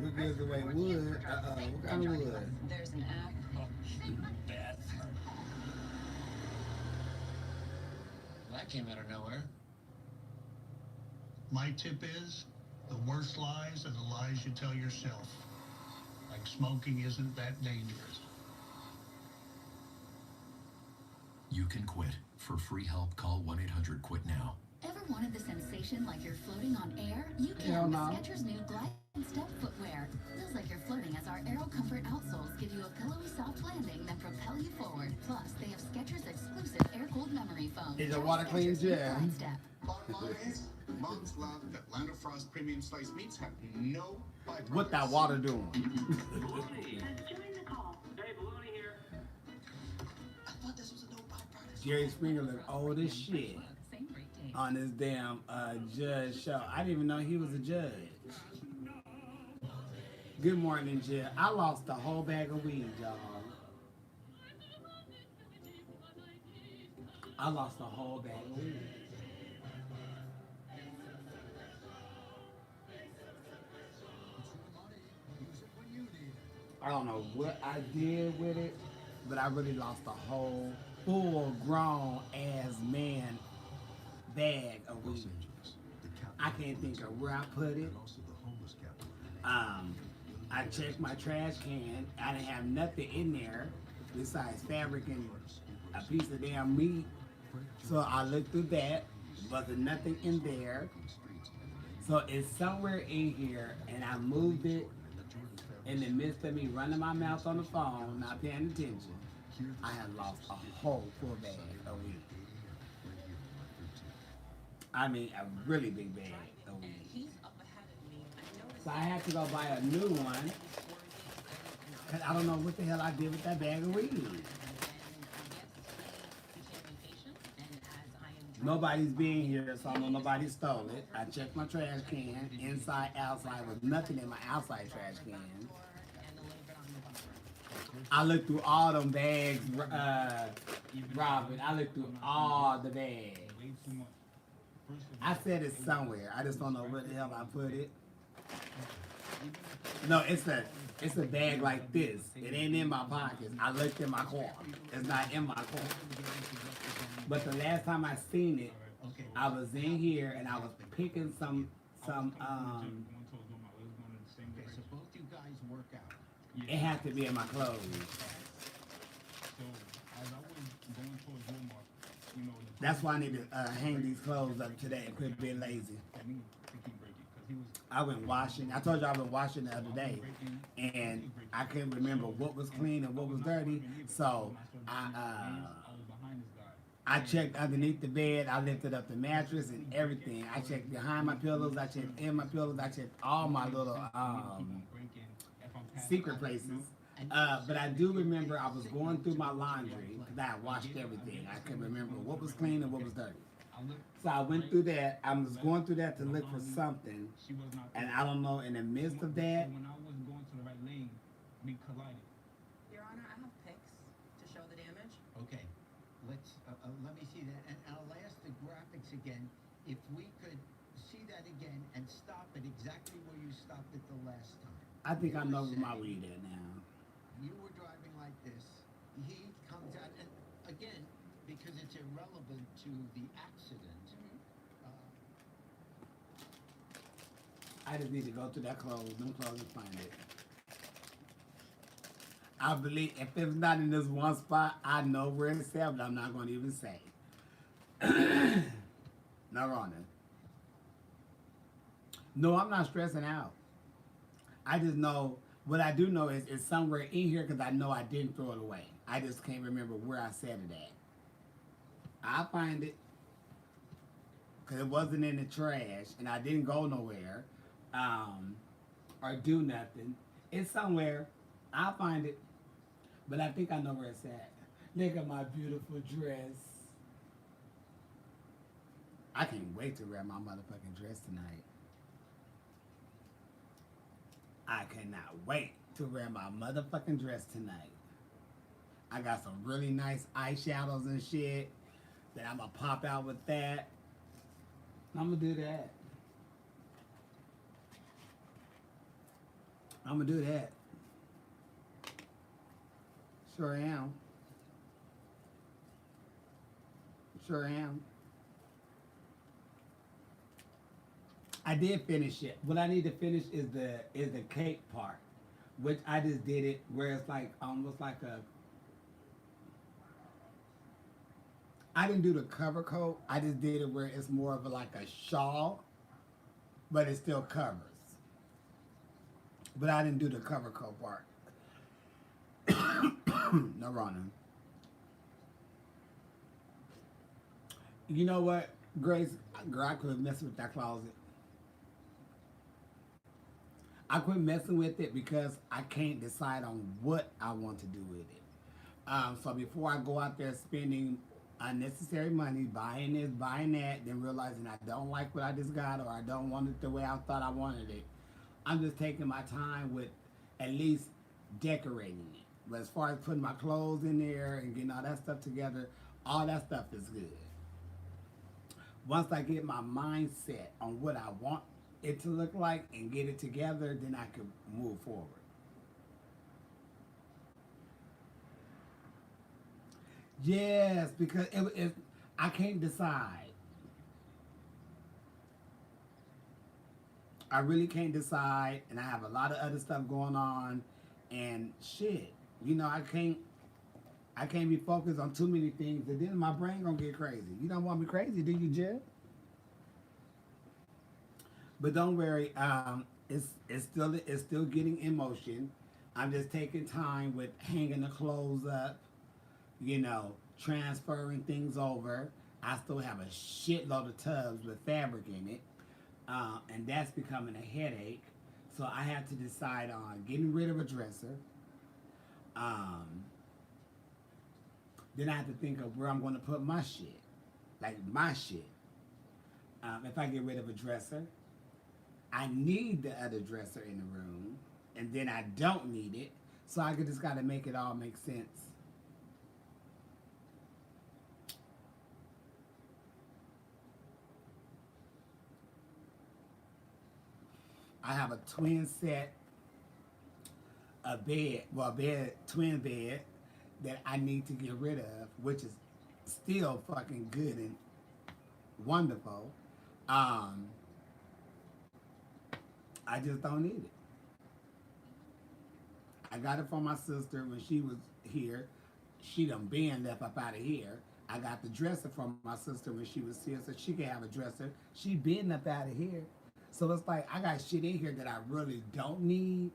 What gives away wood? What kind of wood? There's an app. Beth. That came out of nowhere. My tip is the worst lies are the lies you tell yourself. Like smoking isn't that dangerous. You can quit. For free help, call 1-800-QUIT now. Ever wanted the sensation like you're floating on air? You Hell can with no. Skechers' new Glide and Step footwear. Feels like you're floating as our Aero Comfort outsoles give you a pillowy soft landing that propel you forward. Plus, they have Skechers' exclusive air-cooled memory foam. Is your Try water clean, Skechers' new Jim? Glide Step. Bottom line is, moms love that Land of Frost premium sliced meats have no byproducts. What that water doing? Baloney. Join the call. Hey, Baloney here. I thought this was a no byproduct. Jerry Springer look old as shit Same great taste. on this damn judge show. I didn't even know he was a judge. Good morning, Jill. I lost a whole bag of weed, y'all. I lost a whole bag of weed. I don't know what I did with it, but I really lost a whole full grown ass man bag of weed. I can't think of where I put it. I checked my trash can. I didn't have nothing in there besides fabric and a piece of damn meat. So I looked through that. Wasn't nothing in there. So it's somewhere in here, and I moved it in the midst of me running my mouth on the phone, not paying attention. I had lost a whole full bag of weed. I mean, a really big bag of weed. He's up ahead of me. I noticed So I had to go buy a new one, because I don't know what the hell I did with that bag of weed. Nobody's being here, so I know nobody stole it. I checked my trash can, inside, outside, with nothing in my outside trash can. I looked through all them bags, Robin. I looked through all the bags. I said it somewhere. I just don't know where the hell I put it. No, it's a bag like this. It ain't in my pockets. I looked in my car. It's not in my car. But the last time I seen it, I was in here and I was picking some Okay, so both you guys work out. it had to be in my clothes. That's why I need to hang these clothes up today and quit being lazy. I went washing. I told you I went washing the other day, and I couldn't remember what was clean and what was dirty. So I checked underneath the bed. I lifted up the mattress and everything. I checked behind my pillows. I checked in my pillows. I checked all my little secret places. But I do remember I was going through my laundry because I had washed everything. I couldn't remember what was clean and what was dirty. So I went through that. I was going through that to look for something, and I don't know. In the midst of that, Your Honor, I have pics to show the damage. Okay, let me see that, and I'll ask the graphics again. If we could see that again and stop it exactly where you stopped it the last time. I think I know where my weed at now. You were driving like this. He comes out, and again, because it's irrelevant to the accident. I just need to go to that clothes, them clothes, and find it. I believe if it's not in this one spot, I know where it's at, but I'm not going to even say. No, Rhonda. No, I'm not stressing out. I just know, what I do know is it's somewhere in here because I know I didn't throw it away. I just can't remember where I set it at. I'll find it because it wasn't in the trash and I didn't go nowhere or do nothing. It's somewhere. I'll find it. But I think I know where it's at. Look at my beautiful dress. I can't wait to wear my motherfucking dress tonight. I cannot wait to wear my motherfucking dress tonight. I got some really nice eyeshadows and shit that I'm gonna pop out with that. I'm gonna do that. I'm gonna do that. Sure am. Sure am. I did finish it. What I need to finish is the cake part, which I just did it where it's like almost like a. I didn't do the cover coat. I just did it where it's more of like a shawl, but it still covers. But I didn't do the cover coat part. No, Rona. You know what, Grace? Girl, I could have messed with that closet. I quit messing with it because I can't decide on what I want to do with it. So before I go out there spending unnecessary money, buying this, buying that, then realizing I don't like what I just got or I don't want it the way I thought I wanted it, I'm just taking my time with at least decorating it. But as far as putting my clothes in there and getting all that stuff together, all that stuff is good. Once I get my mindset on what I want it to look like and get it together, then I can move forward. Yes, because I can't decide. I really can't decide, and I have a lot of other stuff going on, and shit, you know, I can't be focused on too many things, and then my brain gonna get crazy. You don't want me crazy, do you, Jill? But don't worry, it's still getting in motion. I'm just taking time with hanging the clothes up, you know, transferring things over. I still have a shitload of tubs with fabric in it, and that's becoming a headache. So I have to decide on getting rid of a dresser. Then I have to think of where I'm going to put my shit, like my shit. If I get rid of a dresser, I need the other dresser in the room, and then I don't need it, so I just got to make it all make sense. I have a twin set, twin bed that I need to get rid of, which is still fucking good and wonderful. I just don't need it. I got it from my sister when she was here. She done been left up out of here. I got the dresser from my sister when she was here, so she can have a dresser. She been up out of here. So it's like, I got shit in here that I really don't need.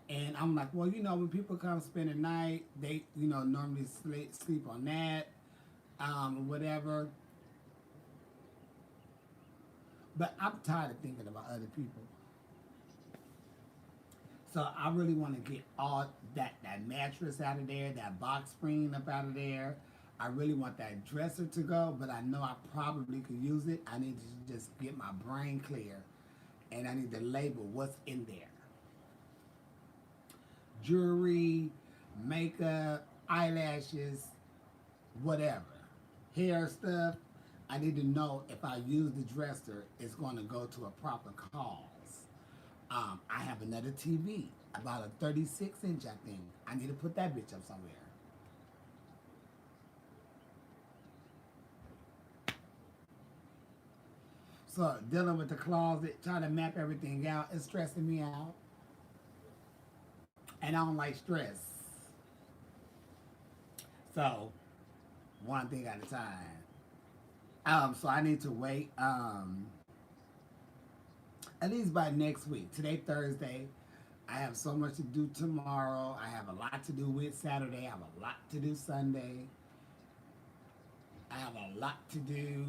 And I'm like, well, you know, when people come spend a night, they, you know, normally sleep on that, whatever. But I'm tired of thinking about other people. So I really want to get all that mattress out of there, that box spring up out of there. I really want that dresser to go, but I know I probably could use it. I need to just get my brain clear, and I need to label what's in there. Jewelry, makeup, eyelashes, whatever. Hair stuff. I need to know if I use the dresser, it's going to go to a proper cause. I have another TV, about a 36-inch, I think. I need to put that bitch up somewhere. So dealing with the closet, trying to map everything out, is stressing me out. And I don't like stress. So, one thing at a time. So I need to wait, at least by next week. Today, Thursday. I have so much to do tomorrow. I have a lot to do with Saturday. I have a lot to do Sunday. I have a lot to do.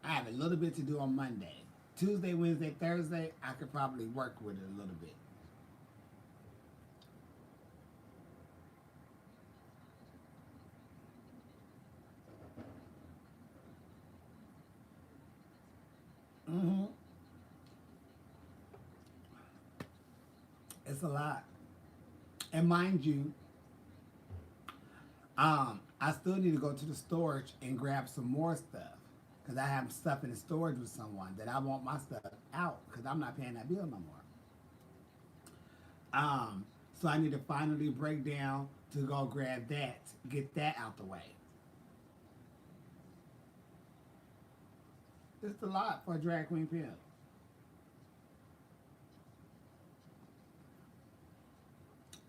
I have a little bit to do on Monday. Tuesday, Wednesday, Thursday, I could probably work with it a little bit. It's a lot. And mind you, I still need to go to the storage and grab some more stuff. Because I have stuff in the storage with someone that I want my stuff out because I'm not paying that bill no more. So I need to finally break down to go grab that, get that out the way. It's a lot for a drag queen pimp.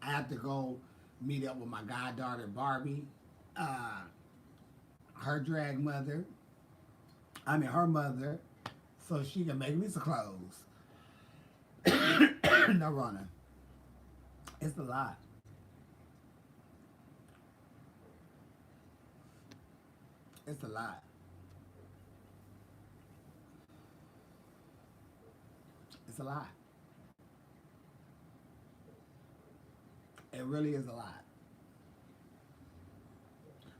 I have to go meet up with my goddaughter Barbie, her drag mother. I mean her mother, so she can make me some clothes. No running. It's a lot. It's a lot. It's a lot. It really is a lot.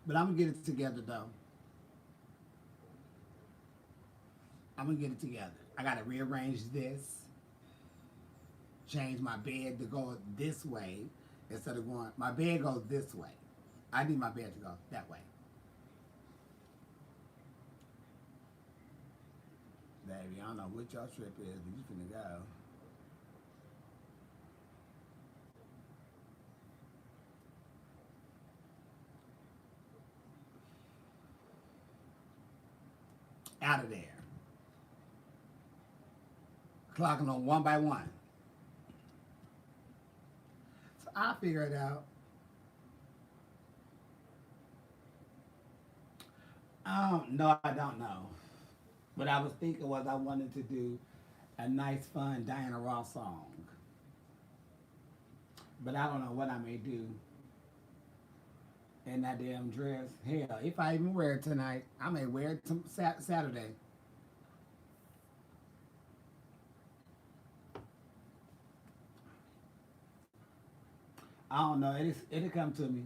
But I'm gonna get it together though. I'm gonna get it together. I gotta rearrange this, change my bed to go this way instead of going, my bed goes this way. I need my bed to go that way. Baby, I don't know what your trip is, but you finna go. Out of there. Clocking on one by one. So I'll figure it out. No, I don't know. What I was thinking was I wanted to do a nice, fun Diana Ross song. But I don't know what I may do in that damn dress. Hell, if I even wear it tonight, I may wear it Saturday. I don't know. It'll come to me.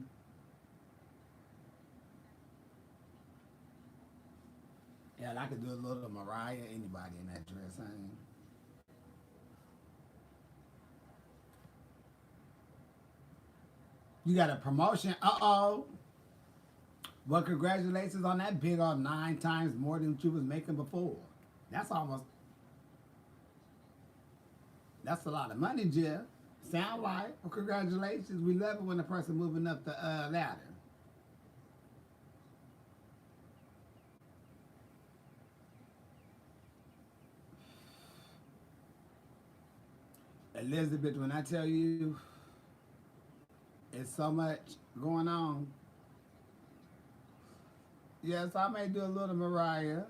Yeah, I could do a little Mariah, anybody in that dress, honey. You got a promotion. Uh-oh. Well, congratulations on that big old 9 times more than you was making before. That's a lot of money, Jeff. Sound like. Well, congratulations. We love it when a person moving up the ladder. Elizabeth, when I tell you it's so much going on. Yes, I may do a little Mariah.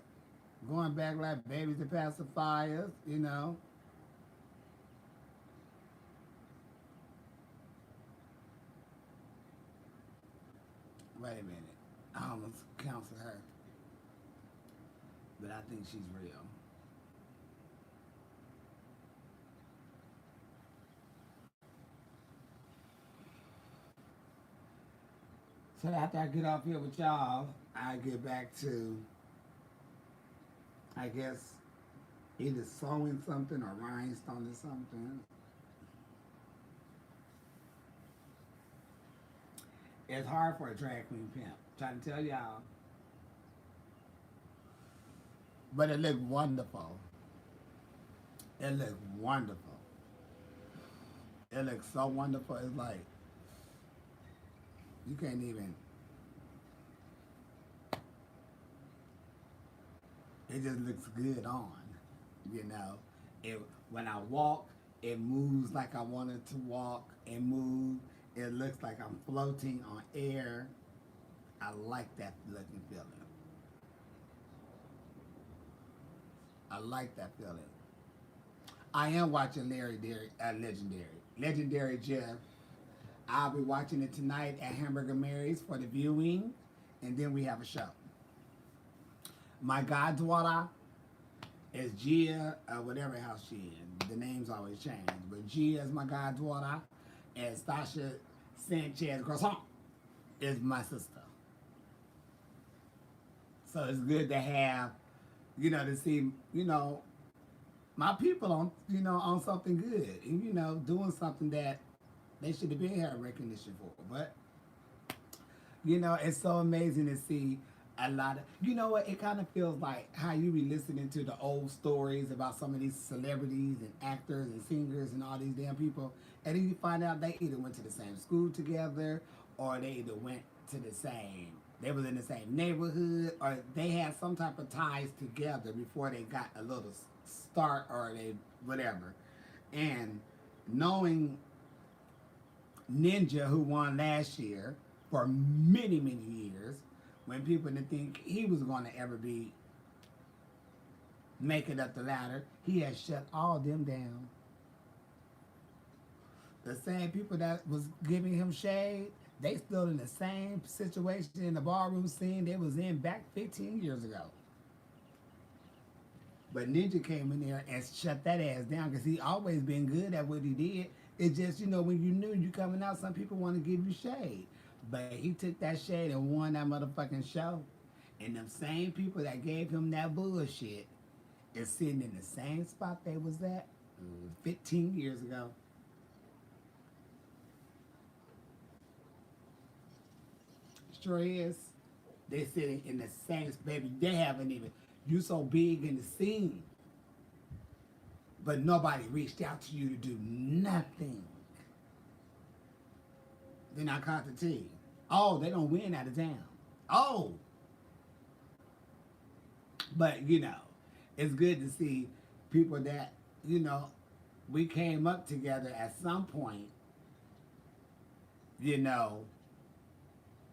Going back like babies and pacifiers, you know. Wait a minute. I almost counseled her. But I think she's real. So after I get off here with y'all, I get back to, I guess, either sewing something or rhinestoning something. It's hard for a drag queen pimp. Trying to tell y'all. But it looked wonderful. It looked wonderful. It looked so wonderful. It's like, you can't even. It just looks good on, you know. When I walk, it moves like I want it to walk and move. It looks like I'm floating on air. I like that looking feeling. I like that feeling. I am watching Legendary Jeff. I'll be watching it tonight at Hamburger Mary's for the viewing, and then we have a show. My goddaughter is Gia, whatever house she in. The names always change, but Gia is my goddaughter, and Stasha Sanchez Croissant is my sister. So it's good to have, you know, to see, you know, my people on, you know, on something good, and, you know, doing something that they should have been had recognition for. But, you know, it's so amazing to see a lot of, you know what, it kind of feels like how you be listening to the old stories about some of these celebrities and actors and singers and all these damn people, and then you find out they either went to the same school together, or they either went to the same, they was in the same neighborhood, or they had some type of ties together before they got a little start, or they whatever. And knowing Ninja, who won last year for many years, when people didn't think he was going to ever be make it up the ladder, he has shut all them down. The same people that was giving him shade, they still in the same situation in the ballroom scene they was in back 15 years ago. But Ninja came in there and shut that ass down because he always been good at what he did. It's just, you know, when you knew you coming out, some people want to give you shade. But he took that shade and won that motherfucking show. And them same people that gave him that bullshit is sitting in the same spot they was at 15 years ago. Sure is. They sitting in the same, baby, they haven't even, you so big in the scene. But nobody reached out to you to do nothing. Then I caught the tea. Oh, they don't win out of town. Oh. But, you know, it's good to see people that, you know, we came up together at some point, you know.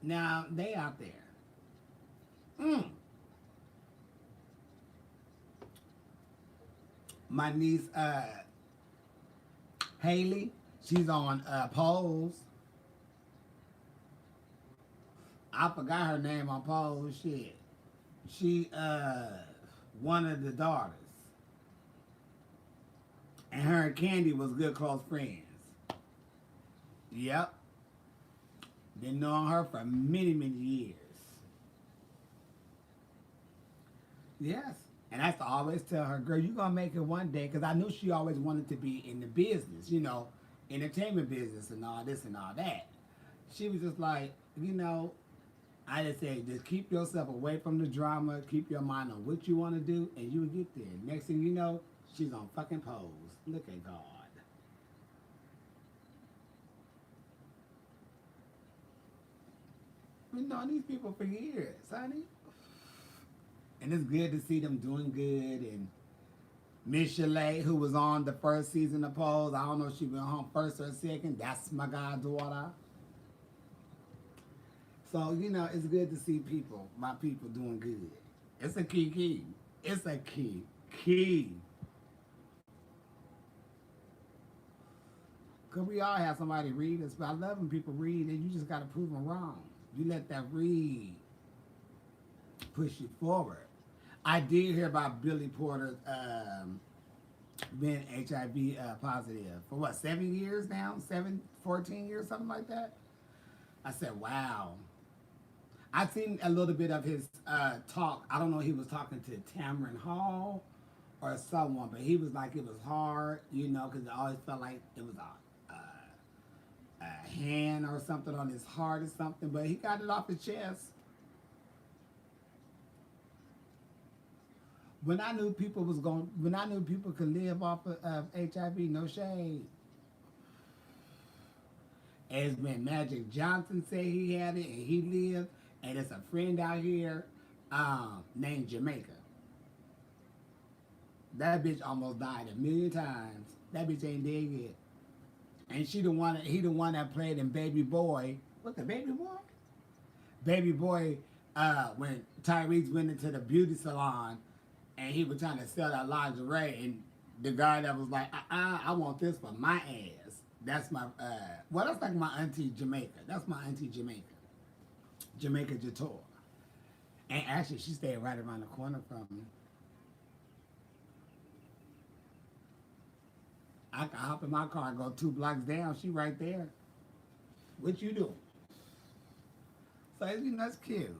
Now, they out there. My niece, Haley, she's on Pose. I forgot her name on Pose. Shit. She, one of the daughters. And her and Candy was good close friends. Yep. Been knowing her for many years. Yes. And I used to always tell her, girl, you're going to make it one day. Because I knew she always wanted to be in the business, you know, entertainment business and all this and all that. She was just like, you know, I just say, just keep yourself away from the drama. Keep your mind on what you want to do, and you'll get there. Next thing you know, she's on fucking Pose. Look at God. We've known these people for years, honey. And it's good to see them doing good. And Miss Chalet, who was on the first season of Pose, I don't know if she went home first or second. That's my goddaughter. So, you know, it's good to see people, my people, doing good. It's a key. It's a key. Because we all have somebody read us, but I love when people read and you just got to prove them wrong. You let that read push you forward. I did hear about Billy Porter being HIV positive for what, 7 years now? 14 years, something like that? I said, wow. I've seen a little bit of his talk. I don't know if he was talking to Tamron Hall or someone, but he was like, it was hard, you know, because it always felt like it was a hand or something on his heart or something, but he got it off his chest. When I knew people could live off of HIV, no shade. As when Magic Johnson said he had it and he lived, and it's a friend out here named Jamaica. That bitch almost died 1,000,000 times. That bitch ain't dead yet. And he the one that played in Baby Boy. What, the Baby Boy? Baby Boy, when Tyrese went into the beauty salon and he was trying to sell that lingerie, and the guy that was like, I want this for my ass. That's my, well, that's like my auntie Jamaica. That's my auntie Jamaica. Jamaica Jator. And actually, she stayed right around the corner from me. I can hop in my car and go 2 blocks down. She right there. What you doing? So, you know, that's cute.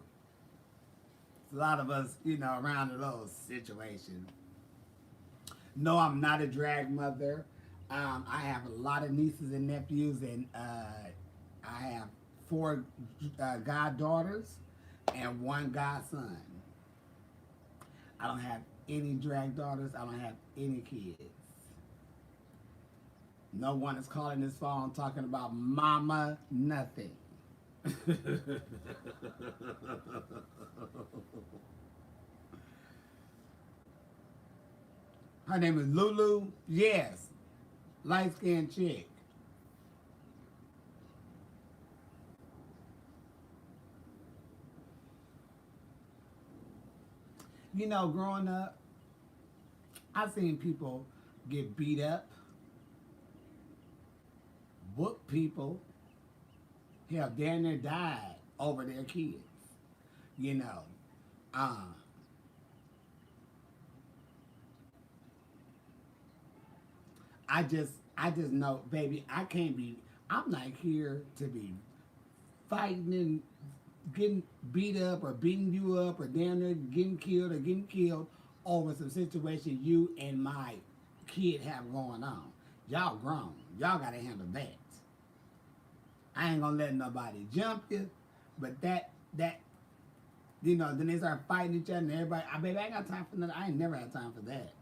It's a lot of us, you know, around in those situations. No, I'm not a drag mother. I have a lot of nieces and nephews, and I have 4 goddaughters. and one godson. I don't have any drag daughters. I don't have any kids. No one is calling this phone talking about mama nothing. Her name is Lulu. Yes. Light-skinned chick. You know, growing up, I've seen people get beat up, whoop people, hell, damn near died over their kids. You know, I just know, baby, I'm not here to be fighting and getting beat up or beating you up or damn near getting killed over some situation you and my kid have going on. Y'all grown. Y'all gotta handle that. I ain't gonna let nobody jump you, but that you know, then they start fighting each other and everybody, baby, I ain't got time for that. I ain't never had time for that.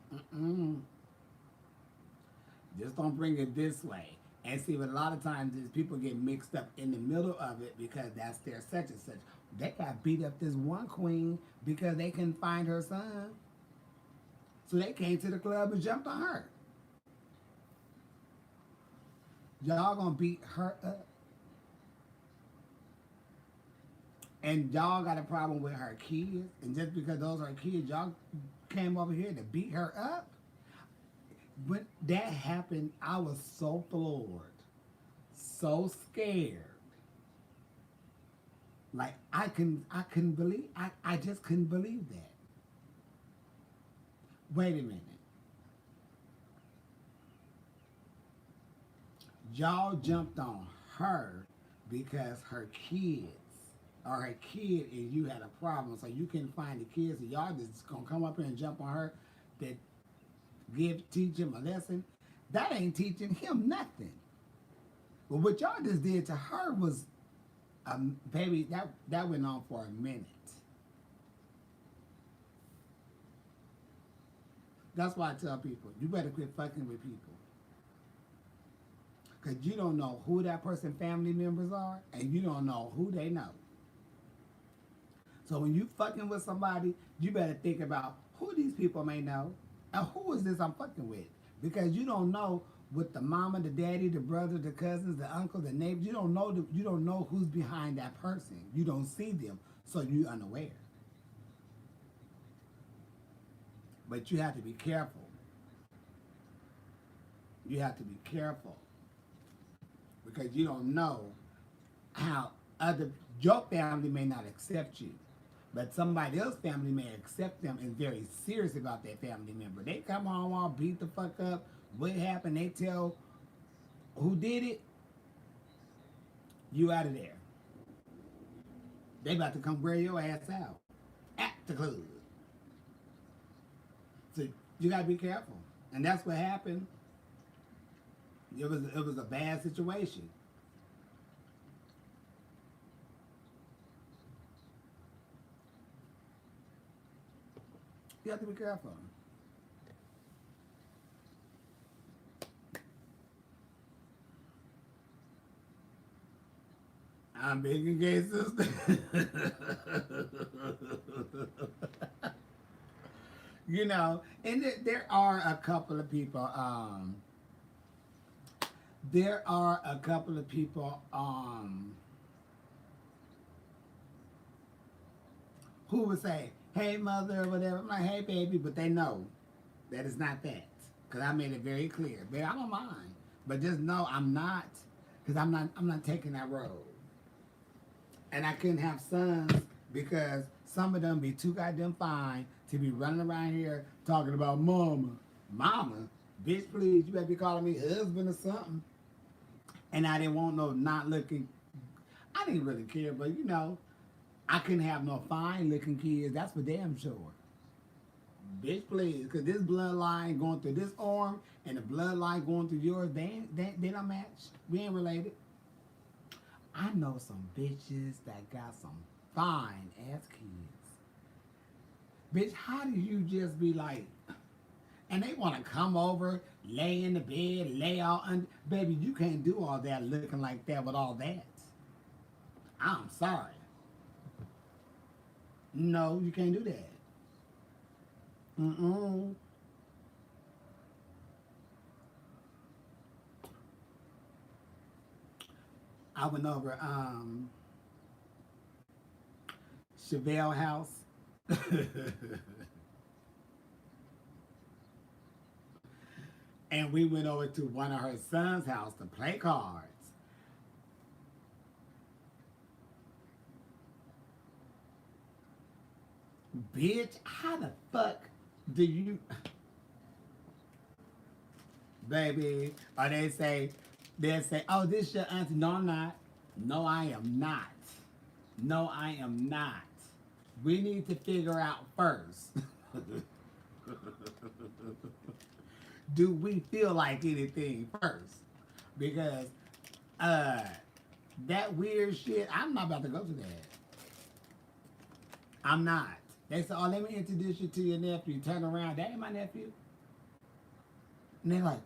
Just don't bring it this way. And see, but a lot of times is people get mixed up in the middle of it because that's their such and such. They got beat up this one queen because they couldn't find her son. So they came to the club and jumped on her. Y'all gonna beat her up. And y'all got a problem with her kids. And just because those are kids, y'all came over here to beat her up. When that happened, I was so floored, so scared. Like I couldn't believe, I just couldn't believe that. Wait a minute. Y'all jumped on her because her kids, or her kid and you had a problem, so you couldn't find the kids, and y'all just gonna come up here and jump on her that teach him a lesson. That ain't teaching him nothing. But what y'all just did to her was, baby, that went on for a minute. That's why I tell people, you better quit fucking with people. Because you don't know who that person's family members are, and you don't know who they know. So when you fucking with somebody, you better think about who these people may know. And who is this I'm fucking with? Because you don't know with the mama, the daddy, the brother, the cousins, the uncle, the neighbor. You don't know who's behind that person. You don't see them, so you're unaware. But you have to be careful. You have to be careful because you don't know how your family may not accept you. But somebody else's family may accept them and very serious about their family member. They come home all beat the fuck up. What happened? They tell who did it. You out of there. They about to come wear your ass out at the club. So you gotta be careful. And that's what happened. It was a bad situation. You have to be careful. I'm big and gay, sister. You know, and there are a couple of people, who would say, hey mother, or whatever. I'm like, hey baby, but they know that it's not that. Because I made it very clear. Baby, I don't mind. But just know I'm not, because I'm not taking that road. And I couldn't have sons because some of them be too goddamn fine to be running around here talking about mama. Mama? Bitch, please, you better be calling me husband or something. And I didn't want no not looking, I didn't really care, but you know, I couldn't have no fine looking kids, that's for damn sure. Bitch, please, because this bloodline going through this arm and the bloodline going through yours, they don't match. We ain't related. I know some bitches that got some fine ass kids. Bitch, how do you just be like, and they want to come over, lay in the bed, lay out under, baby, you can't do all that looking like that with all that. I'm sorry. No, you can't do that. Mm-mm. I went over Chevelle house. And we went over to one of her son's house to play cards. Bitch, how the fuck do you... Baby, or they'll say, oh, this your auntie. No, I'm not. No, I am not. No, I am not. We need to figure out first. Do we feel like anything first? Because that weird shit, I'm not about to go to that. I'm not. They said, oh, let me introduce you to your nephew. Turn around, that ain't my nephew. And they're like,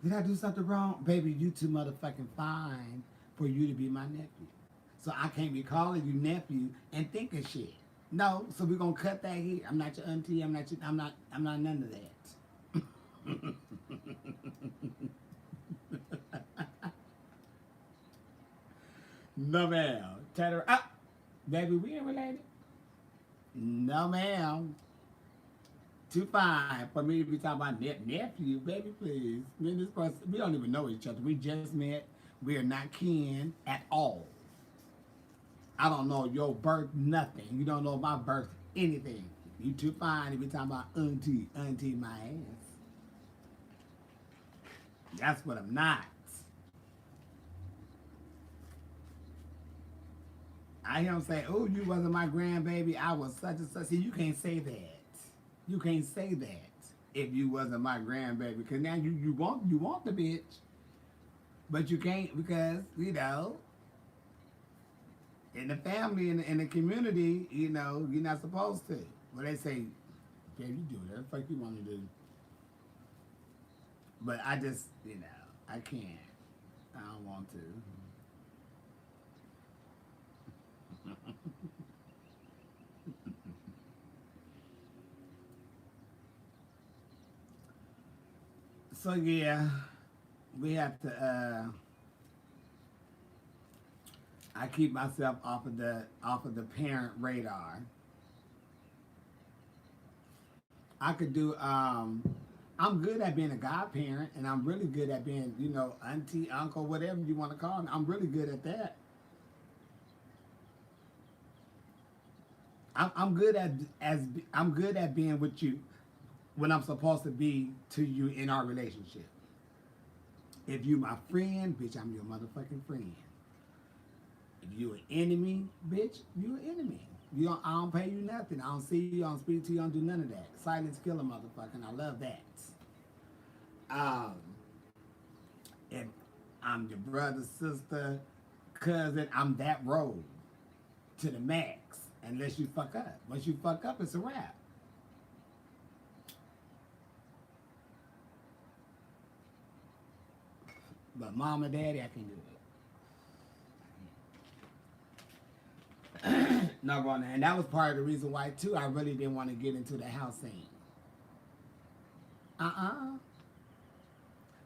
did I do something wrong? Baby, you too motherfucking fine for you to be my nephew. So I can't be calling you nephew and thinking shit. No, so we're gonna cut that here. I'm not your auntie, I'm not none of that. No ma'am. Turn her up. Baby, we ain't related. No ma'am. Too fine for me to be talking about nephew, baby, please. Me and this person, we don't even know each other. We just met. We are not kin at all. I don't know your birth, nothing. You don't know my birth, anything. You too fine to be talking about auntie my ass. That's what I'm not. I hear him say, oh, you wasn't my grandbaby. I was such and such. See, you can't say that. You can't say that if you wasn't my grandbaby. Because now you want the bitch. But you can't because, you know, in the family, in the community, you know, you're not supposed to. Well, they say, yeah, you do whatever the fuck you want to do. But I just, you know, I can't. I don't want to. So yeah, we have to. I keep myself off of the parent radar. I could do. I'm good at being a godparent, and I'm really good at being, you know, auntie, uncle, whatever you want to call me. I'm really good at that. I'm good at being with you when I'm supposed to be to you in our relationship. If you my friend, bitch, I'm your motherfucking friend. If you an enemy, bitch, you an enemy. I don't pay you nothing. I don't see you, I don't speak to you, I don't do none of that. Silence kill a motherfucker, and I love that. If I'm your brother, sister, cousin, I'm that road to the max. Unless you fuck up. Once you fuck up, it's a wrap. But mom and daddy, I can do it. Not wrong. And that was part of the reason why, too, I really didn't want to get into the house scene.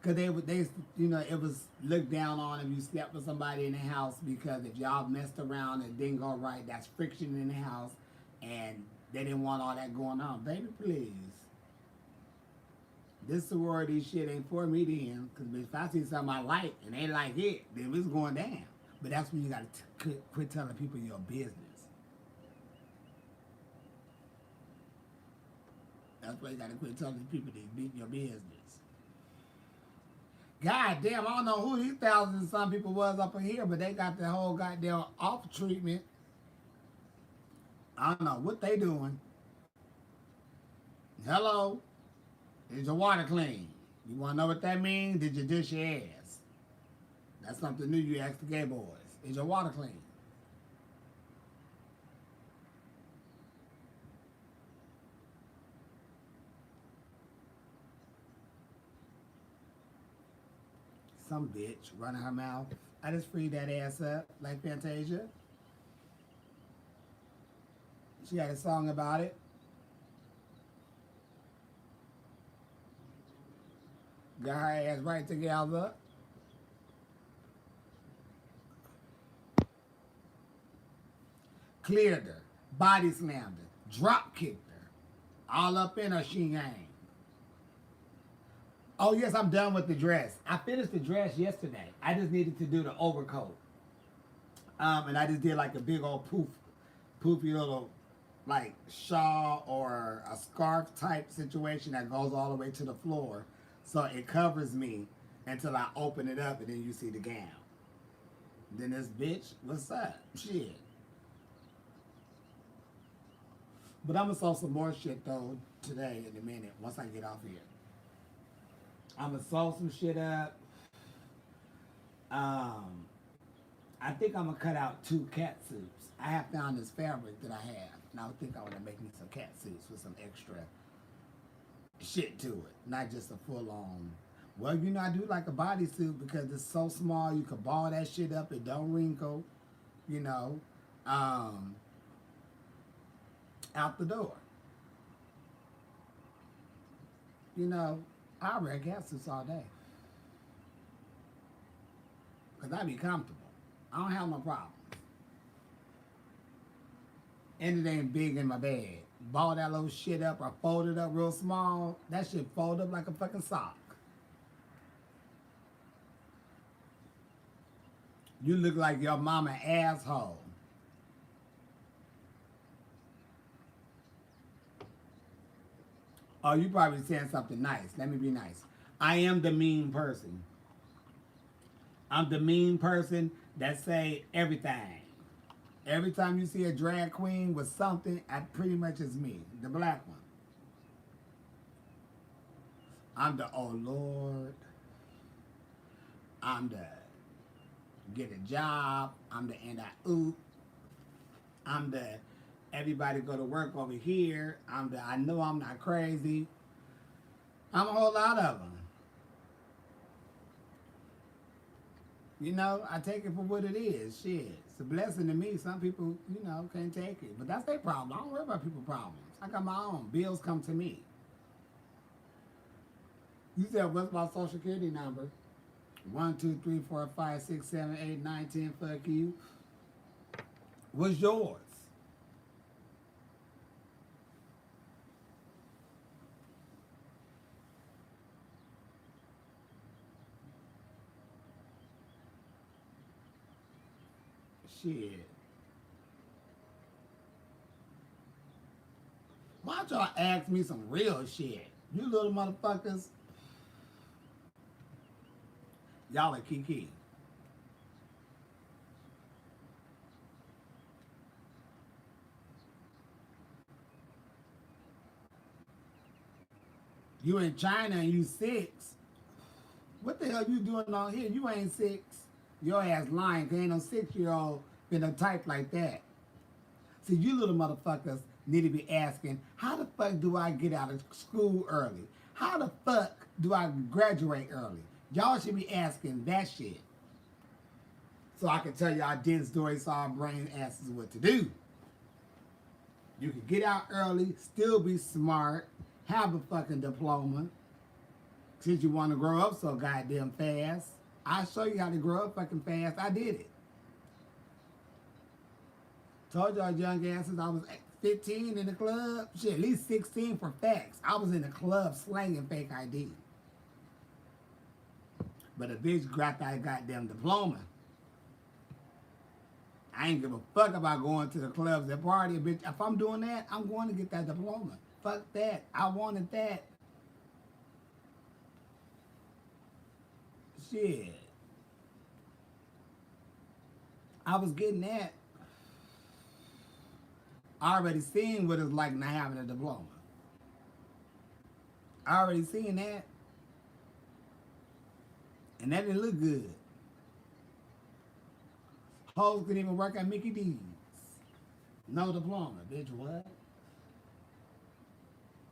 Because they, you know, it was looked down on if you slept with somebody in the house, because if y'all messed around and didn't go right, that's friction in the house, and they didn't want all that going on. Baby, please. This sorority shit ain't for me then, because if I see something I like and they like it, then it's going down. But that's when you got to quit telling people your business. That's why you got to quit telling people your business. God damn, I don't know who these thousands and some people was up in here, but they got the whole goddamn off treatment. I don't know what they doing. Hello? Is your water clean? You want to know what that means? Did you dish your ass? That's something new you ask the gay boys. Is your water clean? Some bitch running her mouth. I just freed that ass up like Fantasia. She had a song about it. Got her ass right together. Cleared her. Body slammed her. Drop kicked her. All up in her she ain't. Oh yes, I'm done with the dress. I finished the dress yesterday. I just needed to do the overcoat. And I just did like a big old poofy little like shawl or a scarf type situation that goes all the way to the floor. So it covers me until I open it up and then you see the gown. Then this bitch, what's up? Shit. But I'm gonna sew some more shit though today in a minute once I get off here. I'm gonna sew some shit up. I think I'm gonna cut out 2 cat suits. I have found this fabric that I have, and I think I want to make me some cat suits with some extra shit to it, not just a full-on. Well, you know, I do like a bodysuit because it's so small. You can ball that shit up; it don't wrinkle. You know, out the door. You know, I wear cat suits all day because I be comfortable. I don't have no problems. And it ain't big in my bed. Ball that little shit up or fold it up real small. That shit fold up like a fucking sock. You look like your mama asshole. Oh, you probably saying something nice. Let me be nice. I am the mean person. I'm the mean person that say everything. Every time you see a drag queen with something, that pretty much is me, the black one. I'm the oh Lord. I'm the get a job. I'm the and I oop. I'm the everybody go to work over here. I'm the I know I'm not crazy. I'm a whole lot of them. You know, I take it for what it is. Shit. It's a blessing to me. Some people, you know, can't take it. But that's their problem. I don't worry about people's problems. I got my own. Bills come to me. You said, what's my social security number? 1, 2, 3, 4, 5, 6, 7, 8, 9, 10. Fuck you. What's yours? Shit. Why don't y'all ask me some real shit? You little motherfuckers. Y'all are kiki. You in China and you 6. What the hell you doing on here? You ain't 6. Your ass lying, cause ain't no 6-year-old finna type like that. See, you little motherfuckers need to be asking, how the fuck do I get out of school early? How the fuck do I graduate early? Y'all should be asking that shit. So I can tell y'all did story saw brain asses what to do. You can get out early, still be smart, have a fucking diploma. Since you want to grow up so goddamn fast. I'll show you how to grow up fucking fast. I did it. Told y'all young asses I was 15 in the club. Shit, at least 16 for facts. I was in the club slanging fake ID. But a bitch got that goddamn diploma. I ain't give a fuck about going to the clubs and party. Bitch, if I'm doing that, I'm going to get that diploma. Fuck that. I wanted that. Shit. I was getting that. I already seen what it's like not having a diploma. I already seen that. And that didn't look good. Hoes could even work at Mickey D's. No diploma. Bitch, what?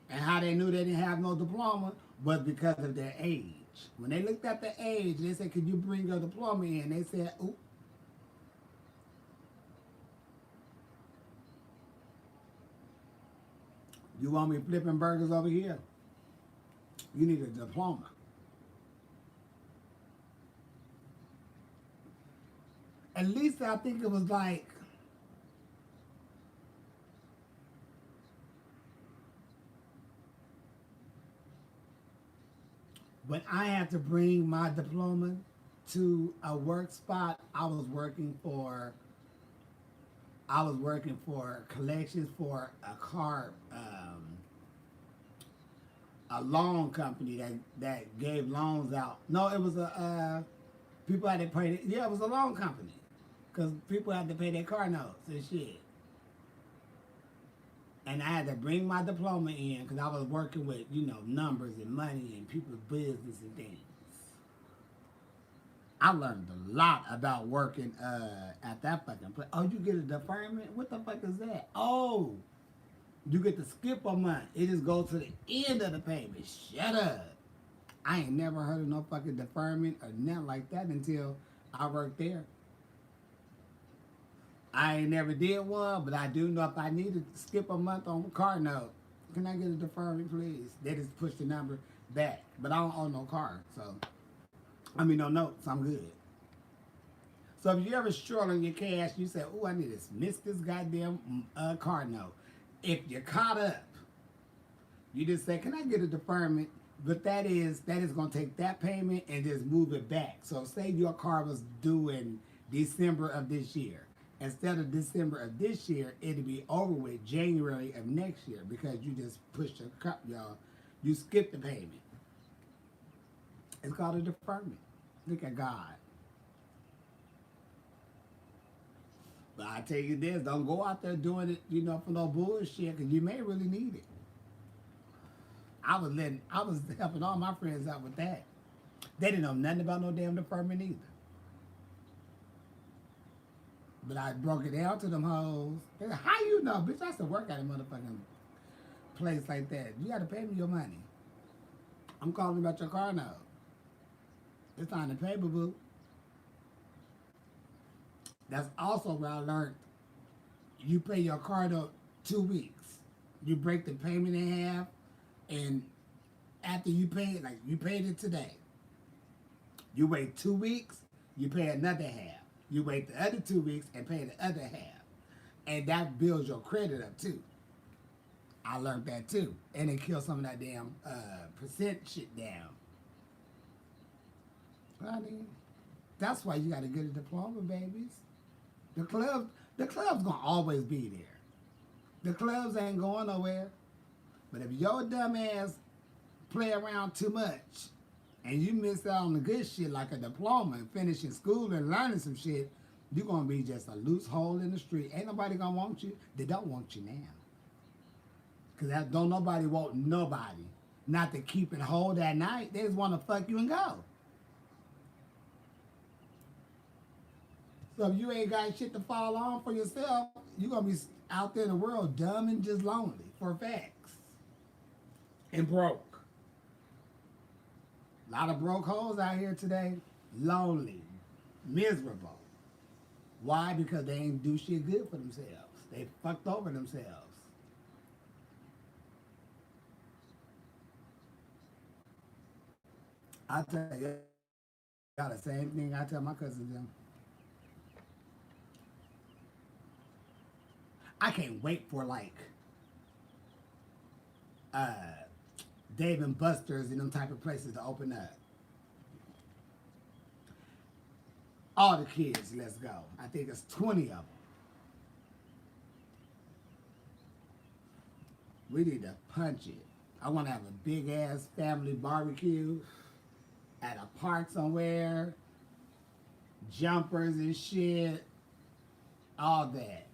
And how they knew they didn't have no diploma was because of their age. When they looked at the age, they said, "Could you bring your diploma in?" They said, "Oop." You want me flipping burgers over here? You need a diploma. At least I think it was like when I had to bring my diploma to a work spot. I was working for collections for a car, a loan company that gave loans out. No, it was people had to pay. Yeah, it was a loan company because people had to pay their car notes and shit. And I had to bring my diploma in because I was working with, numbers and money and people's business and things. I learned a lot about working at that fucking place. Oh, you get a deferment? What the fuck is that? Oh, you get to skip a month. It just goes to the end of the payment. Shut up. I ain't never heard of no fucking deferment or nothing like that until I worked there. I ain't never did one, but I do know if I need to skip a month on a car note, can I get a deferment, please? They just push the number back. But I don't own no car, no notes, I'm good. So if you ever short on your cash, you say, "Oh, I need to miss this goddamn car note." If you're caught up, you just say, "Can I get a deferment?" But that is going to take that payment and just move it back. So say your car was due in December of this year. Instead of December of this year, it'll be over with January of next year because you just pushed you skipped the payment. It's called a deferment. Look at God. But I tell you this, don't go out there doing it, for no bullshit, because you may really need it. I was helping all my friends out with that. They didn't know nothing about no damn deferment either. But I broke it down to them hoes. They said, "How you know, bitch? I used to work at a motherfucking place like that. You got to pay me your money. I'm calling about your car note. It's time to pay, boo-boo." That's also where I learned you pay your car note 2 weeks. You break the payment in half, and after you pay it, like you paid it today, you wait 2 weeks, you pay another half. You wait the other 2 weeks and pay the other half. And that builds your credit up too. I learned that too. And it kills some of that damn percent shit down. Honey, that's why you gotta get a diploma, babies. The club's gonna always be there. The clubs ain't going nowhere. But if your dumb ass play around too much and you miss out on the good shit like a diploma and finishing school and learning some shit, you're going to be just a loose hole in the street. Ain't nobody going to want you. They don't want you now. Because don't nobody want nobody not to keep it whole that night. They just want to fuck you and go. So if you ain't got shit to fall on for yourself, you're going to be out there in the world dumb and just lonely for facts. And broke. A lot of broke hoes out here today, lonely, miserable. Why? Because they ain't do shit good for themselves. They fucked over themselves. I tell you, got the same thing I tell my cousins them. I can't wait for Dave and Buster's and them type of places to open up. All the kids, let's go. I think it's 20 of them. We need to punch it. I want to have a big ass family barbecue at a park somewhere. Jumpers and shit. All that.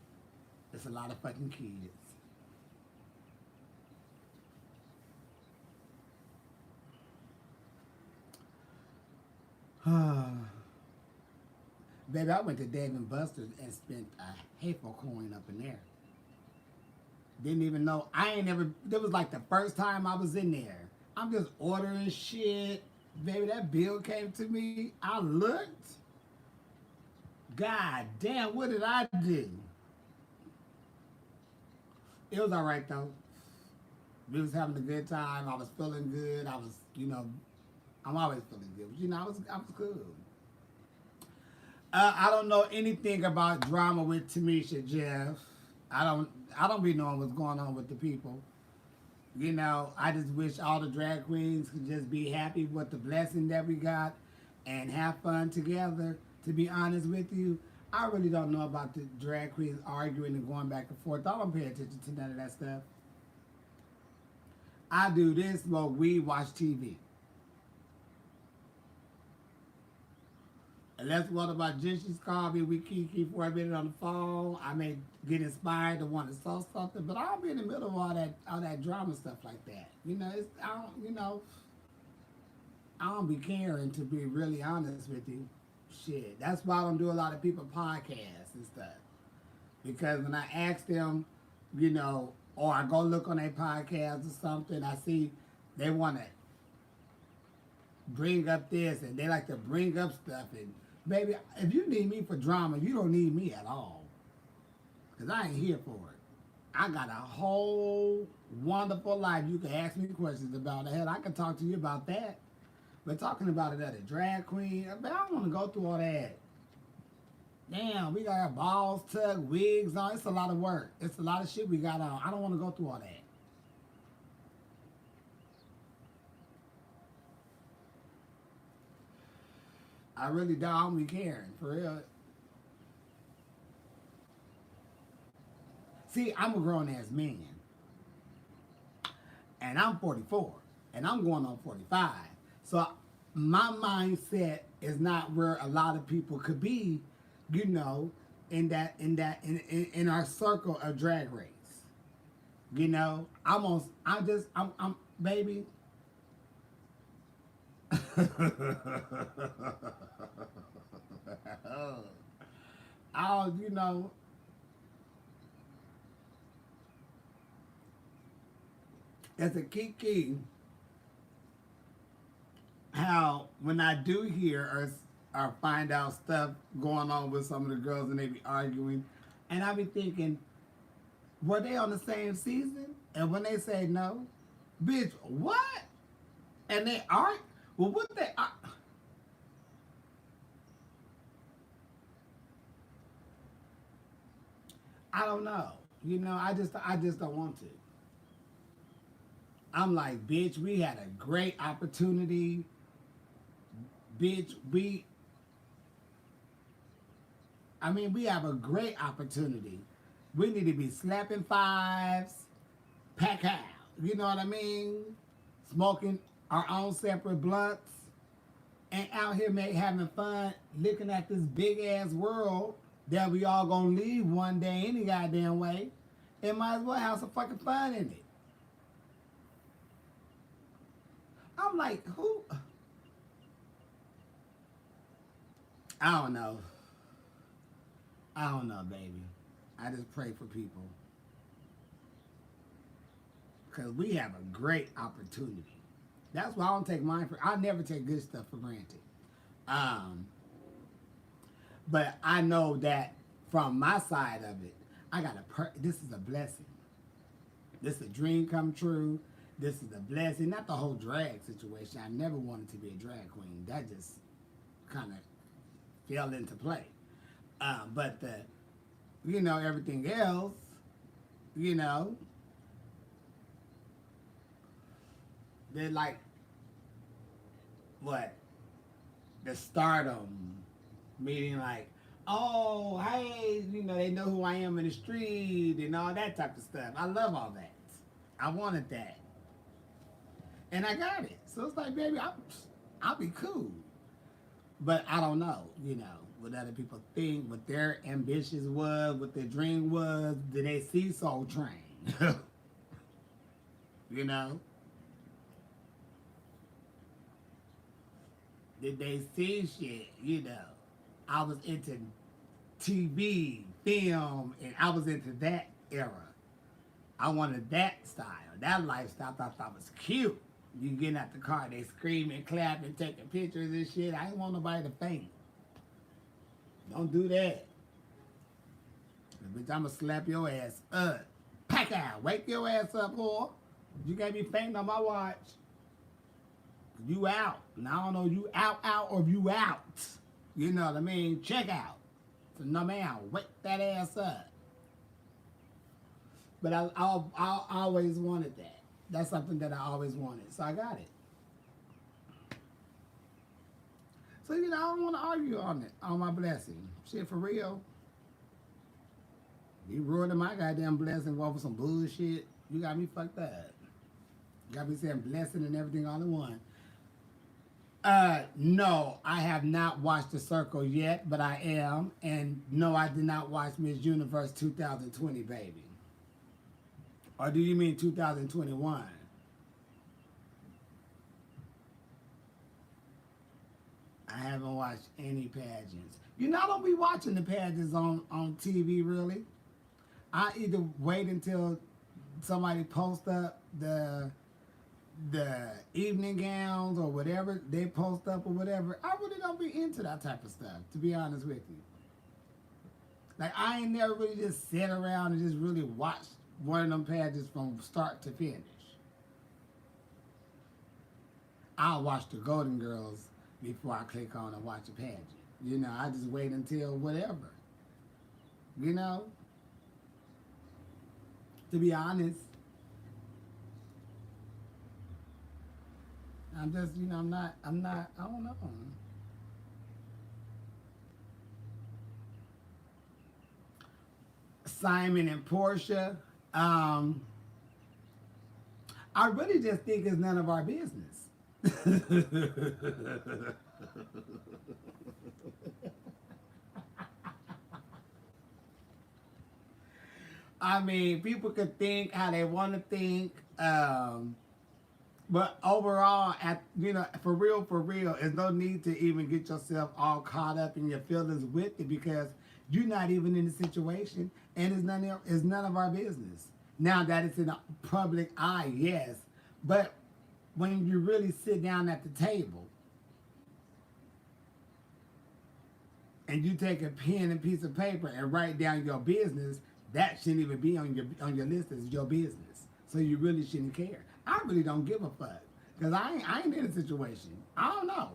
It's a lot of fucking kids. Baby, I went to Dave and Buster's and spent a hateful coin up in there. Didn't even know. That was like the first time I was in there. I'm just ordering shit, Baby, that bill came to me. I looked. God damn, what did I do? It was all right though. We was having a good time. I was feeling good. I was, I'm always feeling good. But, I was good. I don't know anything about drama with Tamisha, Jeff. I don't be knowing what's going on with the people. I just wish all the drag queens could just be happy with the blessing that we got and have fun together. To be honest with you, I really don't know about the drag queens arguing and going back and forth. I don't pay attention to none of that stuff. I do this, smoke weed, watch TV. Unless one of my judges call me, we kiki for a minute on the phone. I may get inspired to want to saw something, but I don't be in the middle of all that drama stuff like that. I don't be caring, to be really honest with you. Shit, that's why I don't do a lot of people podcasts and stuff. Because when I ask them, or I go look on their podcast or something, I see they want to bring up this and they like to bring up stuff. And baby, if you need me for drama, you don't need me at all. Because I ain't here for it. I got a whole wonderful life you can ask me questions about. Hell, I can talk to you about that. But talking about it at a drag queen, I don't want to go through all that. Damn, we got our balls tucked, wigs on. It's a lot of work. It's a lot of shit we got on. I don't want to go through all that. I really don't be caring, for real. See, I'm a grown-ass man. And I'm 44. And I'm going on 45. So my mindset is not where a lot of people could be, in our circle of drag race. I'm baby. It's a kiki. How when I do hear or find out stuff going on with some of the girls and they be arguing, and I be thinking, were they on the same season? And when they say no, bitch, what? And they argue. Well, what they are? I don't know. I just don't want to. I'm like, bitch, we had a great opportunity. Bitch, we have a great opportunity. We need to be slapping fives, pack out. You know what I mean? Smoking our own separate blunts and out here having fun, looking at this big ass world that we all gonna leave one day any goddamn way, and might as well have some fucking fun in it. I'm like, who? I don't know, baby. I just pray for people. Because we have a great opportunity. That's why I don't take mine for, I never take good stuff for granted. But I know that from my side of it, this is a blessing. This is a dream come true. This is a blessing. Not the whole drag situation. I never wanted to be a drag queen. That just kind of fell into play. But everything else, they're like, what? The stardom, meaning like, oh, hey, they know who I am in the street and all that type of stuff. I love all that. I wanted that. And I got it. So it's like, baby, I'll be cool. But I don't know, what other people think, what their ambitions was, what their dream was. Did they see Soul Train? Did they see shit, I was into TV, film, and I was into that era. I wanted that style, that lifestyle. I thought was cute, You getting out the car, they screaming, clapping, taking pictures and shit. I ain't want nobody to faint. Don't do that. Bitch, I'ma slap your ass up. Pack out. Wake your ass up, whore. You can't be fainting on my watch. You out. And I don't know you out, or you out. You know what I mean? Check out. So no man, wake that ass up. But I always wanted that. That's something that I always wanted. So I got it. So, you know, I don't want to argue on it, on my blessing. Shit, for real. You ruining my goddamn blessing over some bullshit. You got me fucked up. You got me saying blessing and everything all in one. No, I have not watched The Circle yet, but I am. And no, I did not watch Miss Universe 2020, baby. Or do you mean 2021? I haven't watched any pageants. You know, I don't be watching the pageants on TV, really. I either wait until somebody posts up the evening gowns or whatever they post up or whatever. I really don't be into that type of stuff, to be honest with you. Like, I ain't never really just sit around and just really watch one of them pageants from start to finish. I'll watch the Golden Girls before I click on and watch a pageant. You know, I just wait until whatever. You know? To be honest. I'm just, you know, I don't know. Simon and Portia. I really just think it's none of our business. I mean, people could think how they want to think, but overall, for real, there's no need to even get yourself all caught up in your feelings with it because you're not even in the situation, and it's none of our business. Now that it's in the public eye, yes, but when you really sit down at the table and you take a pen and piece of paper and write down your business, that shouldn't even be on your list as your business. So you really shouldn't care. I really don't give a fuck because I ain't in a situation. I don't know.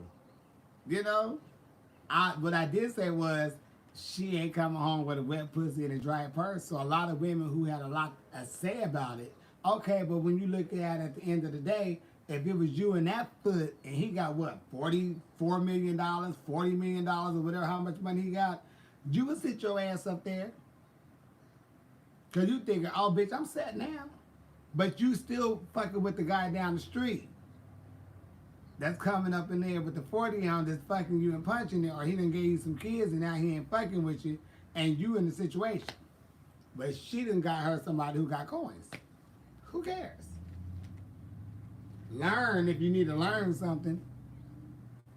You know, what I did say was she ain't coming home with a wet pussy and a dry purse. So a lot of women who had a lot to say about it. Okay, but when you look at the end of the day, if it was you and that foot and he got what, $44 million, $40 million or whatever, how much money he got, you would sit your ass up there. Cause you thinking, oh bitch, I'm set now. But you still fucking with the guy down the street that's coming up in there with the 40 ounce that's fucking you and punching it, or he done gave you some kids and now he ain't fucking with you and you in the situation. But she done got her somebody who got coins. Who cares? Learn if you need to learn something.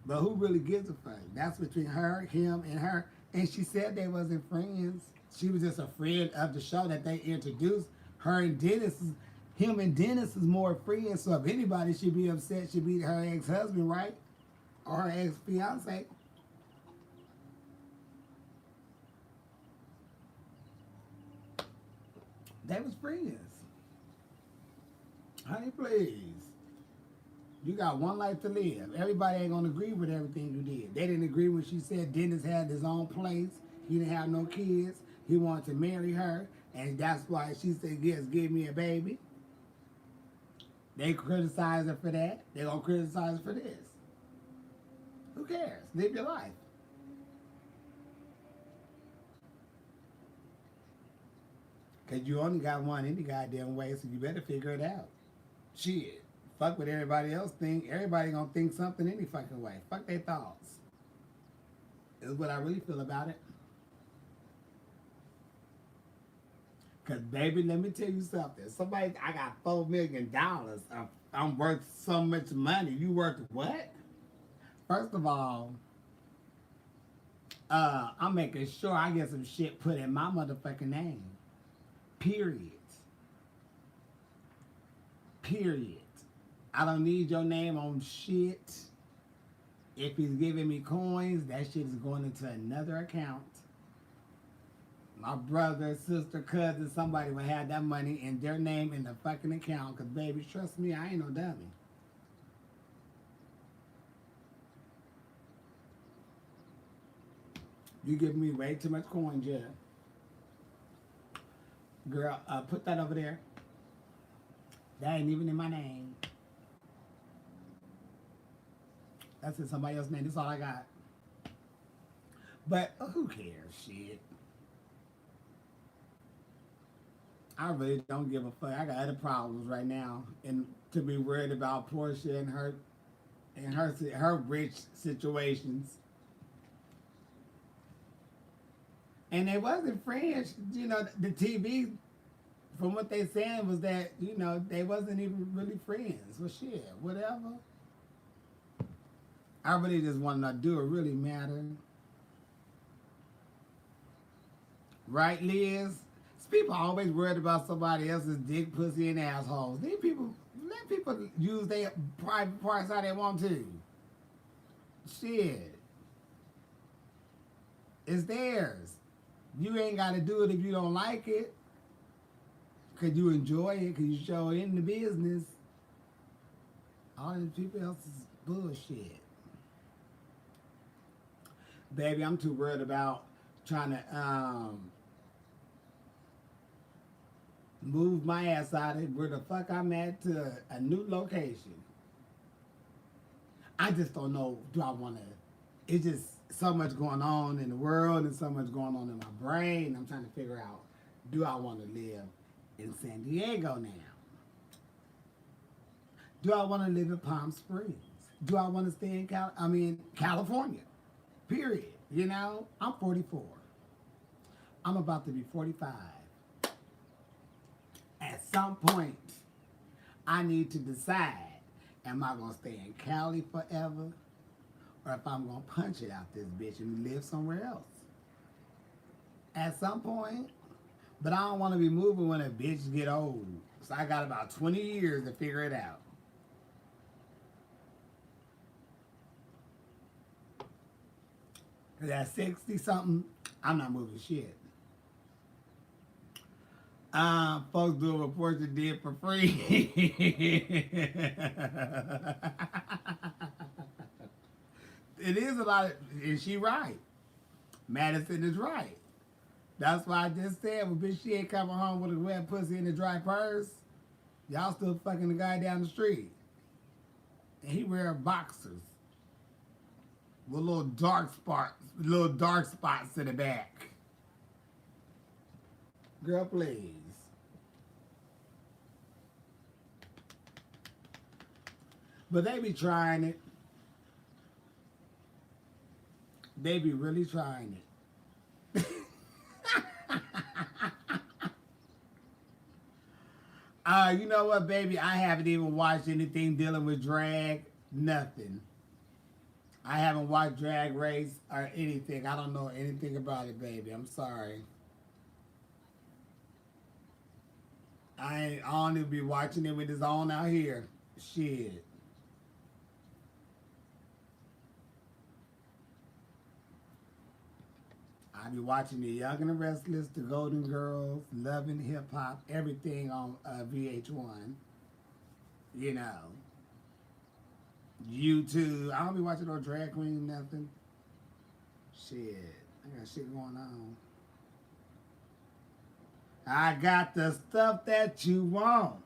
But who really gives a fuck? That's between her, him, and her. And she said they wasn't friends. She was just a friend of the show that they introduced. Her and Dennis, him and Dennis is more friends. So if anybody should be upset, should be her ex-husband, right? Or her ex-fiance. They was friends. Honey, please. You got one life to live. Everybody ain't gonna agree with everything you did. They didn't agree when she said Dennis had his own place. He didn't have no kids. He wanted to marry her. And that's why she said, yes, give me a baby. They criticize her for that. They gonna criticize her for this. Who cares? Live your life. Cause you only got one any goddamn way, so you better figure it out. Shit. Fuck what everybody else think. Everybody gonna think something any fucking way. Fuck their thoughts. Is what I really feel about it. Cause baby, let me tell you something. I got $4 million. I'm worth so much money. You worth what? First of all, I'm making sure I get some shit put in my motherfucking name. Period. I don't need your name on shit. If he's giving me coins, that shit is going into another account. My brother, sister, cousin, somebody will have that money in their name in the fucking account. Because, baby, trust me, I ain't no dummy. You give me way too much coin, Jeff. Girl, put that over there. That ain't even in my name. That's in somebody else's name. That's all I got. But who cares? Shit. I really don't give a fuck. I got other problems right now, and to be worried about Portia and her rich situations. And they wasn't friends. You know, the TV, from what they saying, was that, you know, they wasn't even really friends. Well, shit, whatever. I really just want to know, do it really matter? Right, Liz? People always worried about somebody else's dick, pussy, and assholes. These people, let people use their private parts how they want to. Shit. It's theirs. You ain't got to do it if you don't like it. Because you enjoy it, because you show it in the business. All these people else's bullshit. Baby, I'm too worried about trying to move my ass out of where the fuck I'm at to a new location. I just don't know, do I want to, it's just so much going on in the world and so much going on in my brain. I'm trying to figure out, do I want to live in San Diego now? Do I want to live in Palm Springs? Do I want to stay in California? Period. You know, I'm 44. I'm about to be 45. At some point, I need to decide, am I going to stay in Cali forever? Or if I'm going to punch it out this bitch and live somewhere else. At some point. But I don't want to be moving when a bitch get old. So I got about 20 years to figure it out. Cause at 60 something, I'm not moving shit. Folks doing what Portia did for free. It is a lot of, and she right. Madison is right. That's why I just said, well, bitch, she ain't coming home with a wet pussy and a dry purse. Y'all still fucking the guy down the street. And he wearing boxers. With little dark spots in the back. Girl, please. But they be trying it. They be really trying it. You know what, baby? I haven't even watched anything dealing with drag. Nothing. I haven't watched Drag Race or anything. I don't know anything about it, baby. I'm sorry. I don't even be watching it when it's on out here. Shit. I be watching The Young and the Restless, The Golden Girls, Love and Hip Hop, everything on VH1. You know. YouTube. I don't be watching no drag queen, nothing. Shit. I got shit going on. I got the stuff that you want.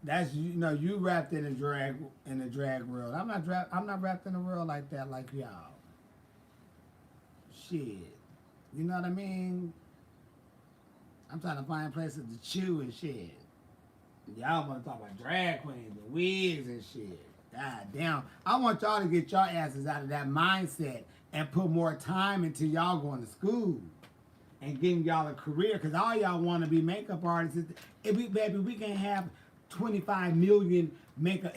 That's, you know, you wrapped in the drag world. I'm not wrapped in the world like that, like y'all. Shit. You know what I mean? I'm trying to find places to chew and shit. Y'all want to talk about drag queens and wigs and shit. God damn. I want y'all to get your asses out of that mindset and put more time into y'all going to school and getting y'all a career. Because all y'all want to be makeup artists. Baby, we can have 25 million makeup.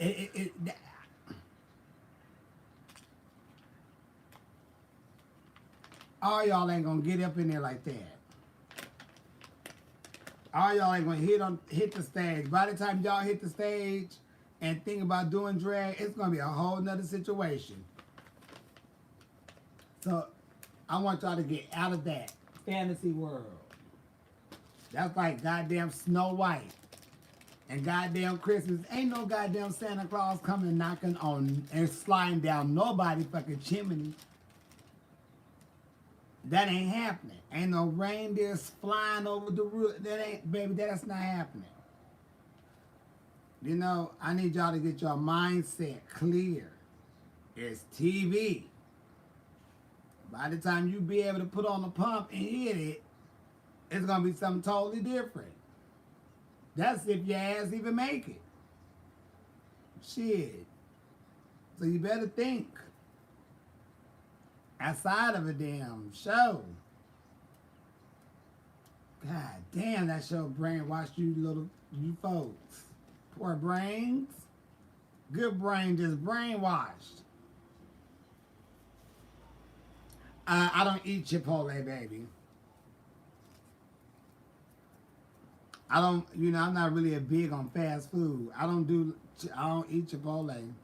All y'all ain't going to get up in there like that. All y'all ain't gonna hit the stage. By the time y'all hit the stage and think about doing drag, it's gonna be a whole nother situation. So I want y'all to get out of that fantasy world. That's like goddamn Snow White and goddamn Christmas. Ain't no goddamn Santa Claus coming knocking on and sliding down nobody fucking chimney. That ain't happening. Ain't no reindeers flying over the roof. That ain't, baby, that's not happening. You know, I need y'all to get your mindset clear. It's TV. By the time you be able to put on the pump and hit it, it's going to be something totally different. That's if your ass even make it. Shit. So you better think. Outside of a damn show. God damn, that show brainwashed you folks. Poor brains. Good brain just brainwashed. I don't eat Chipotle, baby. I don't, you know, I'm not really a big on fast food. I don't eat Chipotle.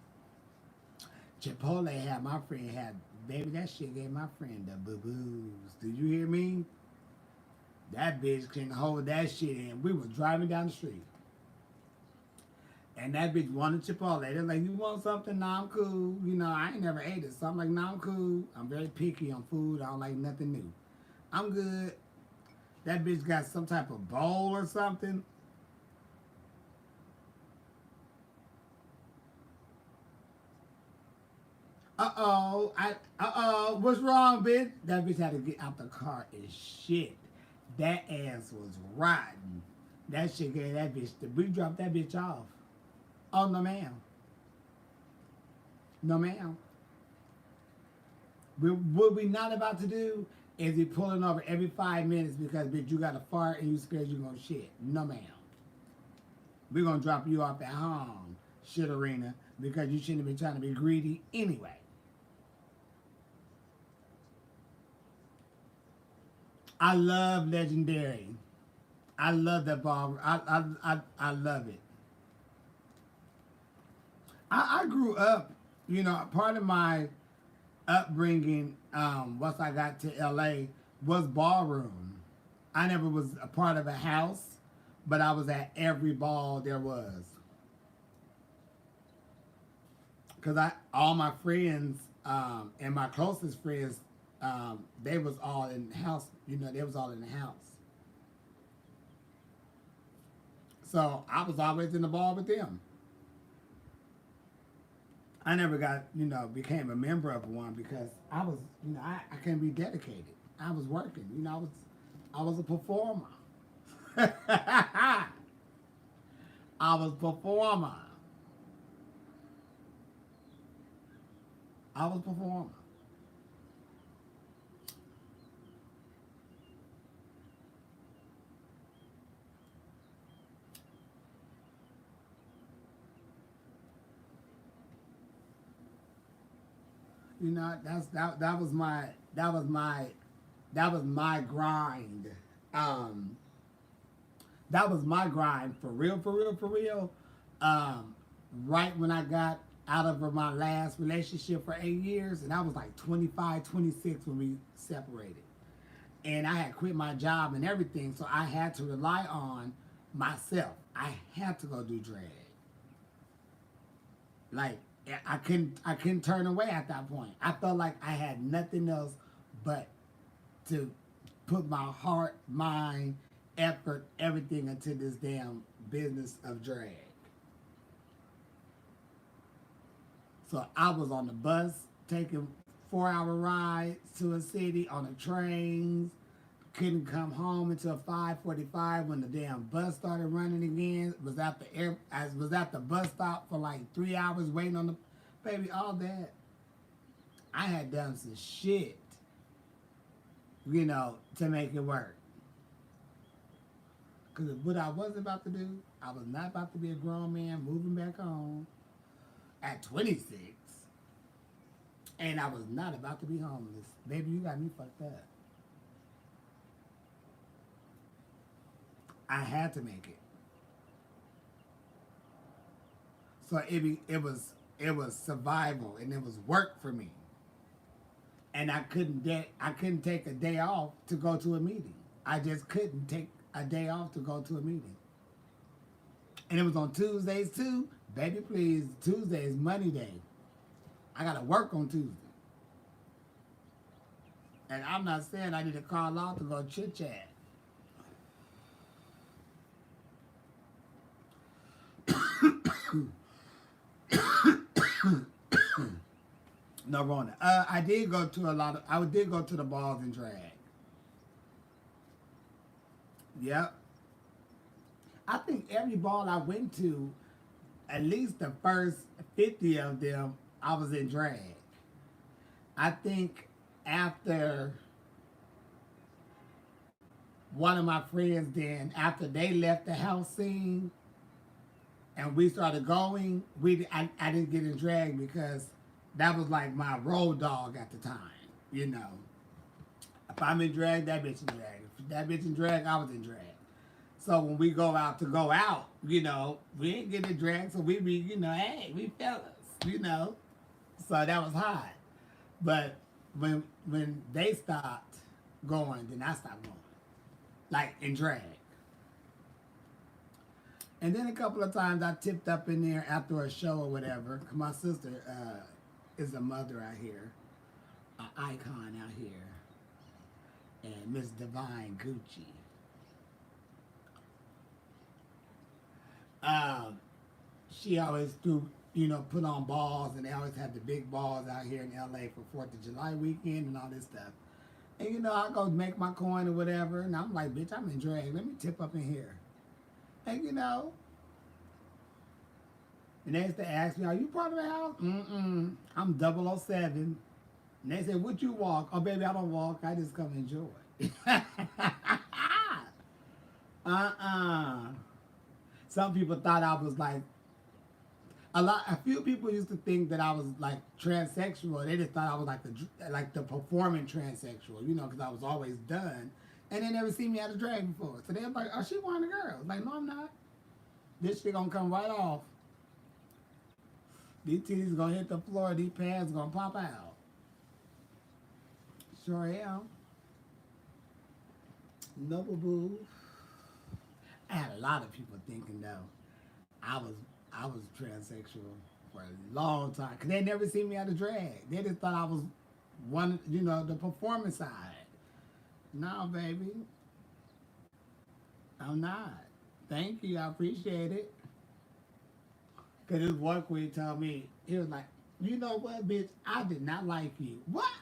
Chipotle had my friend had, baby, that shit gave my friend the boo-boos. Did you hear me? That bitch couldn't hold that shit in. We were driving down the street. And that bitch wanted Chipotle. They're like, you want something? Nah, I'm cool. You know, I ain't never ate it. So I'm like, nah, I'm cool. I'm very picky on food. I don't like nothing new. I'm good. That bitch got some type of bowl or something. What's wrong, bitch? That bitch had to get out the car and shit. That ass was rotten. That shit gave that bitch, we dropped that bitch off. Oh, no ma'am. No ma'am. What we not about to do is be pulling over every 5 minutes because, bitch, you got a fart and you scared you gonna shit. No ma'am. We're gonna drop you off at home, shit arena, because you shouldn't be trying to be greedy anyway. I love Legendary. I love that bar. I love it. I grew up, you know, part of my upbringing, once I got to LA, was ballroom. I never was a part of a house, but I was at every ball there was. Cause all my friends, and my closest friends, they was all in the house, you know, they was all in the house. So I was always in the ball with them. I never got, you know, became a member of one because I was, you know, I couldn't be dedicated. I was working, you know, I was a performer. I was a performer. I was a performer. You know, that was my grind. That was my grind for real. Right when I got out of my last relationship for 8 years, and I was like 25, 26 when we separated. And I had quit my job and everything, so I had to rely on myself. I had to go do drag. Like, I couldn't turn away at that point. I felt like I had nothing else but to put my heart, mind, effort, everything into this damn business of drag. So I was on the bus taking 4-hour rides to a city, on the trains, couldn't come home until 5:45 when the damn bus started running again. I was at the bus stop for like 3 hours waiting on the baby. All that. I had done some shit, you know, to make it work. Cause what I was about to do, I was not about to be a grown man moving back home at 26, and I was not about to be homeless. Baby, you got me fucked up. I had to make it. So it was survival and it was work for me. And I couldn't take a day off to go to a meeting. I just couldn't take a day off to go to a meeting. And it was on Tuesdays too. Baby, please, Tuesday is money day. I gotta work on Tuesday. And I'm not saying I need to call out to go chit chat. No, Rona. I did go to the balls and drag. Yep. I think every ball I went to, at least the first 50 of them, I was in drag. I think after one of my friends then, after they left the house scene and we started going, I didn't get in drag because that was like my road dog at the time, you know. If I'm in drag, that bitch in drag. If that bitch in drag, I was in drag. So when we go out, you know, we ain't getting drag, so we be, you know, hey, we fellas, you know. So that was hot. But when they stopped going, then I stopped going. Like in drag. And then a couple of times I tipped up in there after a show or whatever. My sister is a mother out here, an icon out here, and Miss Divine Gucci. She always put on balls, and they always had the big balls out here in LA for 4th of July weekend and all this stuff. And you know, I go make my coin or whatever, and I'm like, bitch, I'm in drag. Let me tip up in here. And you know, and they used to ask me, are you part of the house? I'm 007. And they said, would you walk? Oh, baby, I don't walk. I just come enjoy. Some people thought I was like, a few people used to think that I was like transsexual. They just thought I was like the performing transsexual, you know, because I was always done. And they never seen me at a drag before. So they're like, oh, she one of the girls. Like, no, I'm not. This shit gonna come right off. These titties gonna hit the floor. These pads gonna pop out. Sure am. No boo. I had a lot of people thinking though I was transsexual for a long time because they never seen me at a drag. They just thought I was one, you know, the performance side. No, baby, I'm not. Thank you, I appreciate it. Cause this one queen told me, he was like, you know what, bitch, I did not like you. What?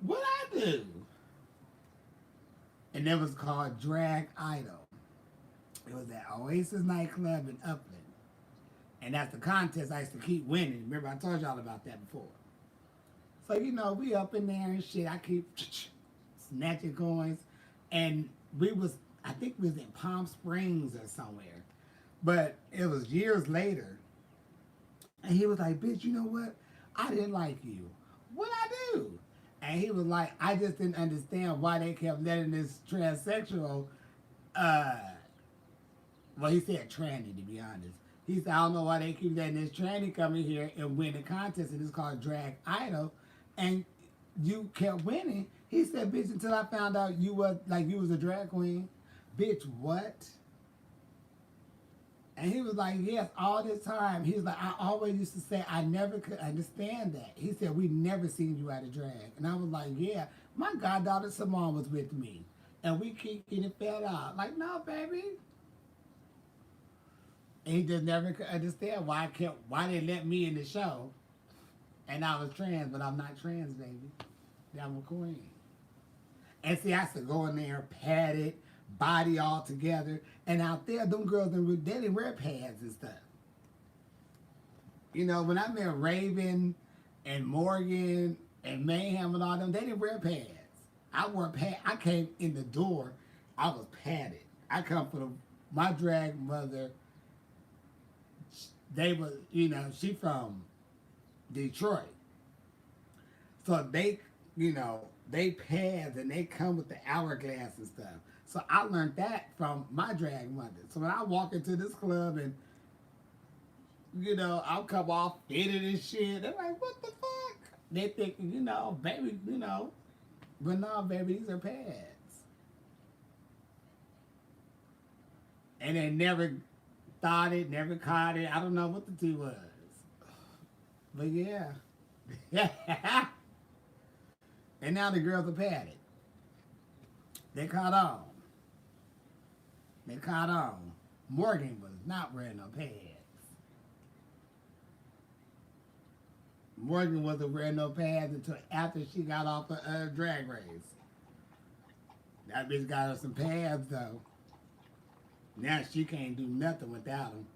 What I do? And it was called Drag Idol. It was at Oasis nightclub in Upland. And that's the contest I used to keep winning. Remember, I told y'all about that before. So, you know, we up in there and shit. I keep snatching coins. And I think we was in Palm Springs or somewhere. But it was years later. And he was like, bitch, you know what? I didn't like you. What'd I do? And he was like, I just didn't understand why they kept letting this transsexual, well, he said tranny, to be honest. He said, I don't know why they keep letting this tranny come in here and win the contest, and it's called Drag Idol, and you kept winning. He said, bitch, until I found out you was a drag queen. Bitch, what? And he was like, yes, all this time. He was like, I always used to say I never could understand that. He said, we never seen you at a drag. And I was like, yeah, my goddaughter Simone was with me. And we keep getting fed out. Like, no, baby. And he just never could understand why they let me in the show. And I was trans, but I'm not trans, baby. I'm a queen. And see, I used to go in there, padded, body all together, and out there, them girls they didn't wear pads and stuff. You know, when I met Raven and Morgan and Mayhem and all them, they didn't wear pads. I wore pads. I came in the door, I was padded. I come from my drag mother. They was, you know, she from Detroit, so they, you know, they pads and they come with the hourglass and stuff. So I learned that from my drag mother. So when I walk into this club and, you know, I'll come off fitted and shit, they're like, what the fuck? They thinking, you know, baby, you know, but no, baby, these are pads. And they never thought it, never caught it. I don't know what the tea was. But yeah. And now the girls are padded. They caught on. They caught on. Morgan was not wearing no pads. Morgan wasn't wearing no pads until after she got off the drag race. That bitch got her some pads though. Now she can't do nothing without them.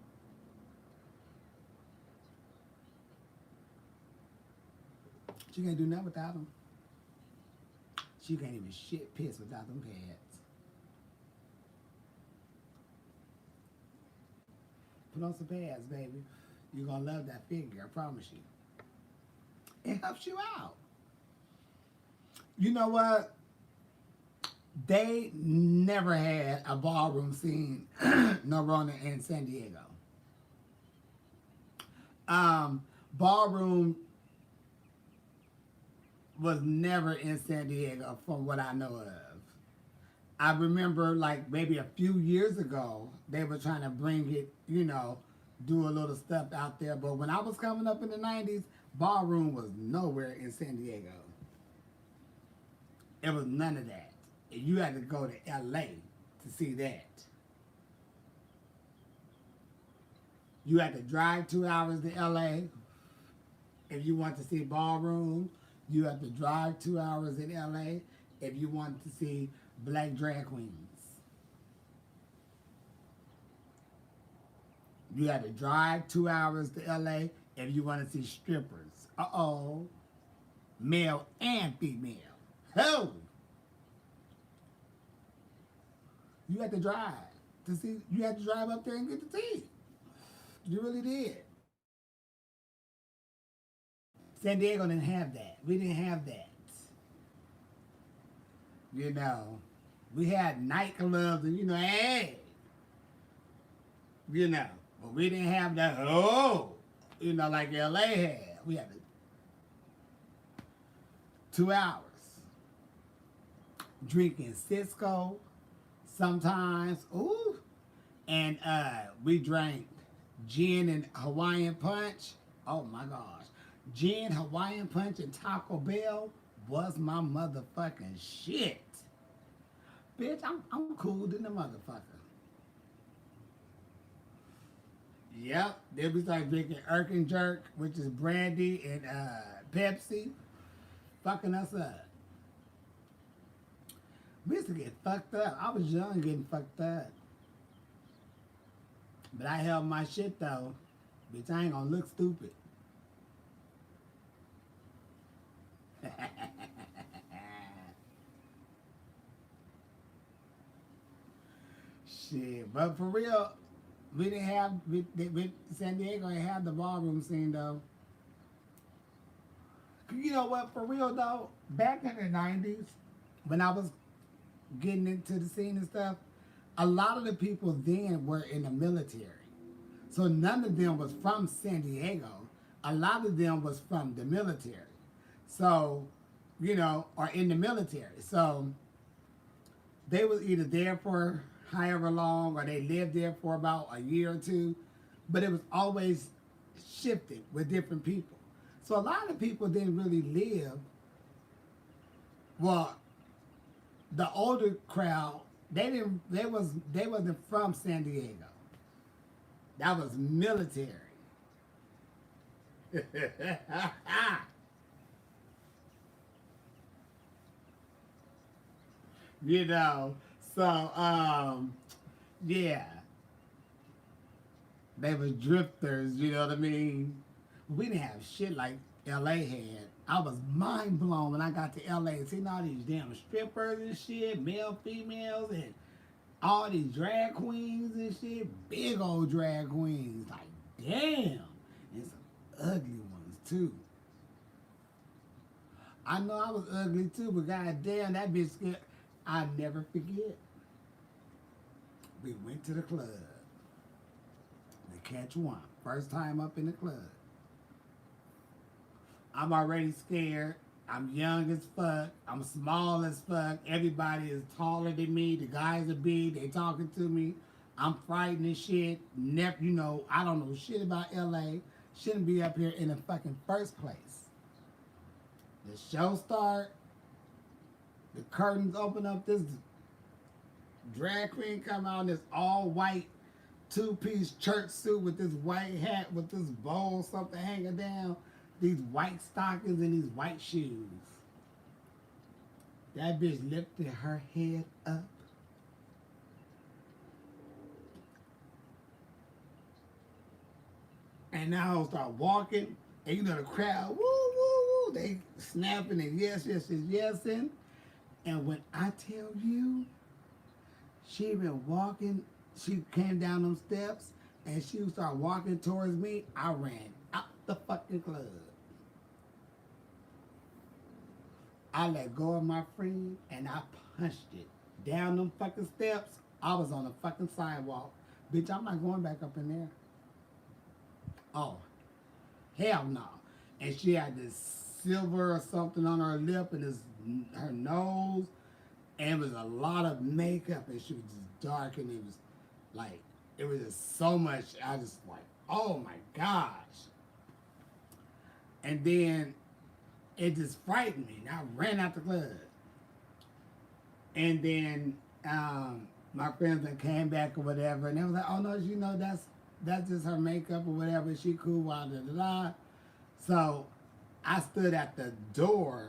She can't do nothing without them. She can't even shit piss without them pads. Put on some pads, baby. You're gonna love that figure, I promise you. It helps you out. You know what? They never had a ballroom scene, no Rona in San Diego. Ballroom was never in San Diego from what I know of. I remember like maybe a few years ago, they were trying to bring it, you know, do a little stuff out there. But when I was coming up in the 90s, ballroom was nowhere in San Diego. It was none of that. You had to go to LA to see that. You had to drive 2 hours to LA if you want to see ballroom. You have to drive 2 hours in LA if you want to see black drag queens. You have to drive 2 hours to LA if you want to see strippers. Uh-oh. Male and female. Hell. You had to drive to see, you had to drive up there and get the tea. You really did. San Diego didn't have that. We didn't have that. You know, we had nightclubs and, you know, hey, you know, but we didn't have that, oh, you know, like LA had. We had 2 hours drinking Cisco sometimes, ooh, and we drank gin and Hawaiian punch. Oh my gosh. Gin, Hawaiian punch, and Taco Bell was my motherfucking shit. Bitch, I'm cool than the motherfucker. Yep. Then we started drinking Irk and Jerk, which is brandy and Pepsi. Fucking us up. We used to get fucked up. I was young getting fucked up. But I held my shit though. Bitch, I ain't gonna look stupid. Shit, but for real, we didn't have, San Diego didn't have the ballroom scene though. You know what, for real though, back in the 90s, when I was getting into the scene and stuff, a lot of the people then were in the military. So none of them was from San Diego. A lot of them was from the military. So, you know, or in the military. So they was either there for however long or they lived there for about a year or two. But it was always shifted with different people. So a lot of people didn't really live, well, the older crowd, they wasn't from San Diego. That was military. You know, so yeah. They was drifters, you know what I mean? We didn't have shit like LA had. I was mind blown when I got to LA and seen all these damn strippers and shit, male, females, and all these drag queens and shit. Big old drag queens. Like, damn. And some ugly ones, too. I know I was ugly, too, but goddamn, that bitch, I'll never forget. We went to the club. The catch one. First time up in the club. I'm already scared. I'm young as fuck. I'm small as fuck. Everybody is taller than me. The guys are big. They talking to me. I'm frightened as shit. Never, you know, I don't know shit about LA. Shouldn't be up here in the fucking first place. The show start. The curtains open up. This drag queen come out in this all white two-piece church suit with this white hat with this bowl something hanging down. These white stockings and these white shoes. That bitch lifted her head up. And now I start walking, and you know the crowd, woo, woo, woo, they snapping and yes, yes, yes, yesing. And when I tell you, she been walking, she came down them steps, and she started walking towards me, I ran out the fucking club. I let go of my friend, and I punched it. Down them fucking steps, I was on the fucking sidewalk. Bitch, I'm not going back up in there. Oh, hell no. And she had this silver or something on her lip and her nose. And it was a lot of makeup and she was just dark and it was like, it was just so much. I just like, oh my gosh. And then it just frightened me. And I ran out the club. And then my friends that came back or whatever. And they was like, oh no, you know, that's just her makeup or whatever. She cool, blah, da, da, da. So I stood at the door.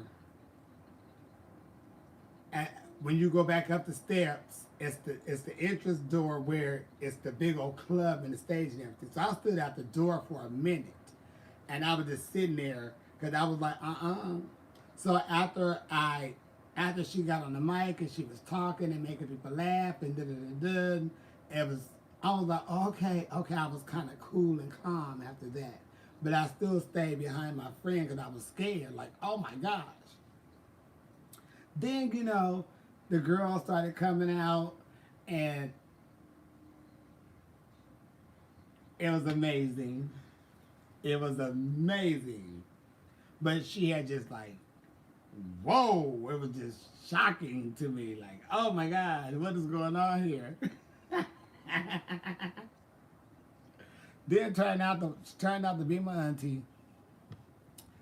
When you go back up the steps, it's the entrance door where it's the big old club and the stage and everything. So I stood at the door for a minute. And I was just sitting there because I was like, So after she got on the mic and she was talking and making people laugh and I was like, okay, I was kind of cool and calm after that. But I still stayed behind my friend because I was scared, like, oh my gosh. Then, you know, the girls started coming out and it was amazing. It was amazing. But she had just like, whoa, it was just shocking to me. Like, oh my God, what is going on here? Then turned out to be my auntie.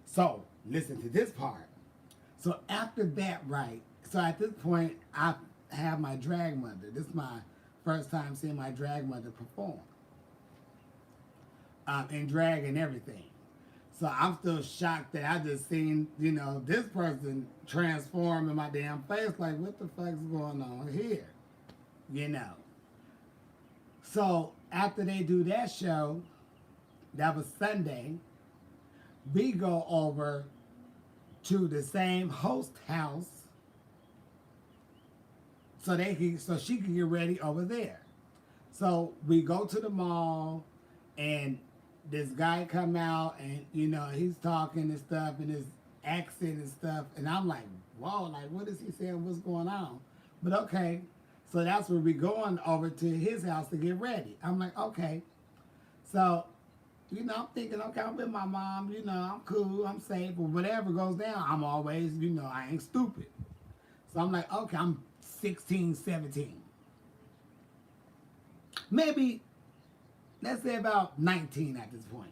So listen to this part. So after that, right? So at this point, I have my drag mother. This is my first time seeing my drag mother perform, in drag and everything. So I'm still shocked that I just seen, you know, this person transform in my damn face. Like, what the fuck's going on here? You know. So after they do that show, that was Sunday, we go over to the same host house so she can get ready over there. So we go to the mall and this guy come out and, you know, he's talking and stuff and his accent and stuff. And I'm like, whoa, like, what is he saying? What's going on? But okay. So that's where we going over to his house to get ready. I'm like, okay. So, you know, I'm thinking, okay, I'm with my mom, you know, I'm cool, I'm safe, but whatever goes down, I'm always, you know, I ain't stupid. So I'm like, okay, I'm 16, 17. Maybe, let's say about 19 at this point.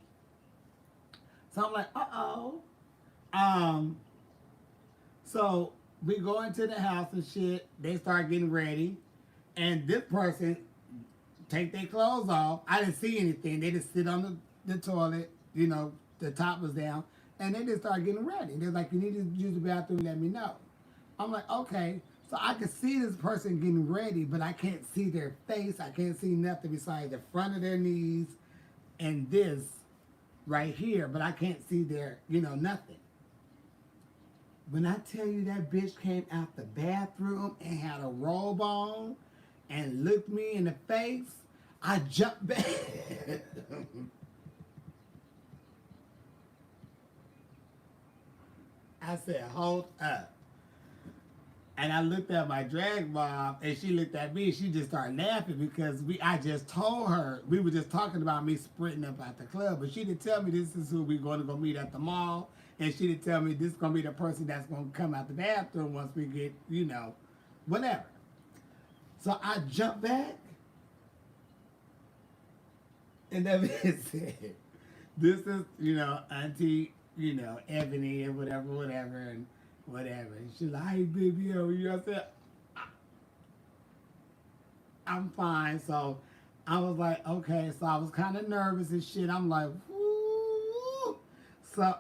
So I'm like, uh-oh. So we go into the house and shit, they start getting ready, and this person take their clothes off. I didn't see anything. They just sit on the toilet, you know, the top was down, and they just start getting ready. They're like, you need to use the bathroom, let me know. I'm like, okay. So I can see this person getting ready, but I can't see their face. I can't see nothing besides the front of their knees and this right here, but I can't see their, you know, nothing. When I tell you that bitch came out the bathroom and had a robe on and looked me in the face, I jumped back. I said, hold up. And I looked at my drag mom, and she looked at me. She just started laughing because I just told her we were just talking about me sprinting up at the club, but she didn't tell me this is who we going to go meet at the mall, and she didn't tell me this is gonna be the person that's gonna come out the bathroom once we get, whatever. So I jumped back, and that man said, "This is, Auntie, Ebony and whatever, and." Whatever. And she's like, "Hey, baby, how are you?" I said, "I'm fine." So I was like, okay. So I was kind of nervous and shit. I'm like, woo. So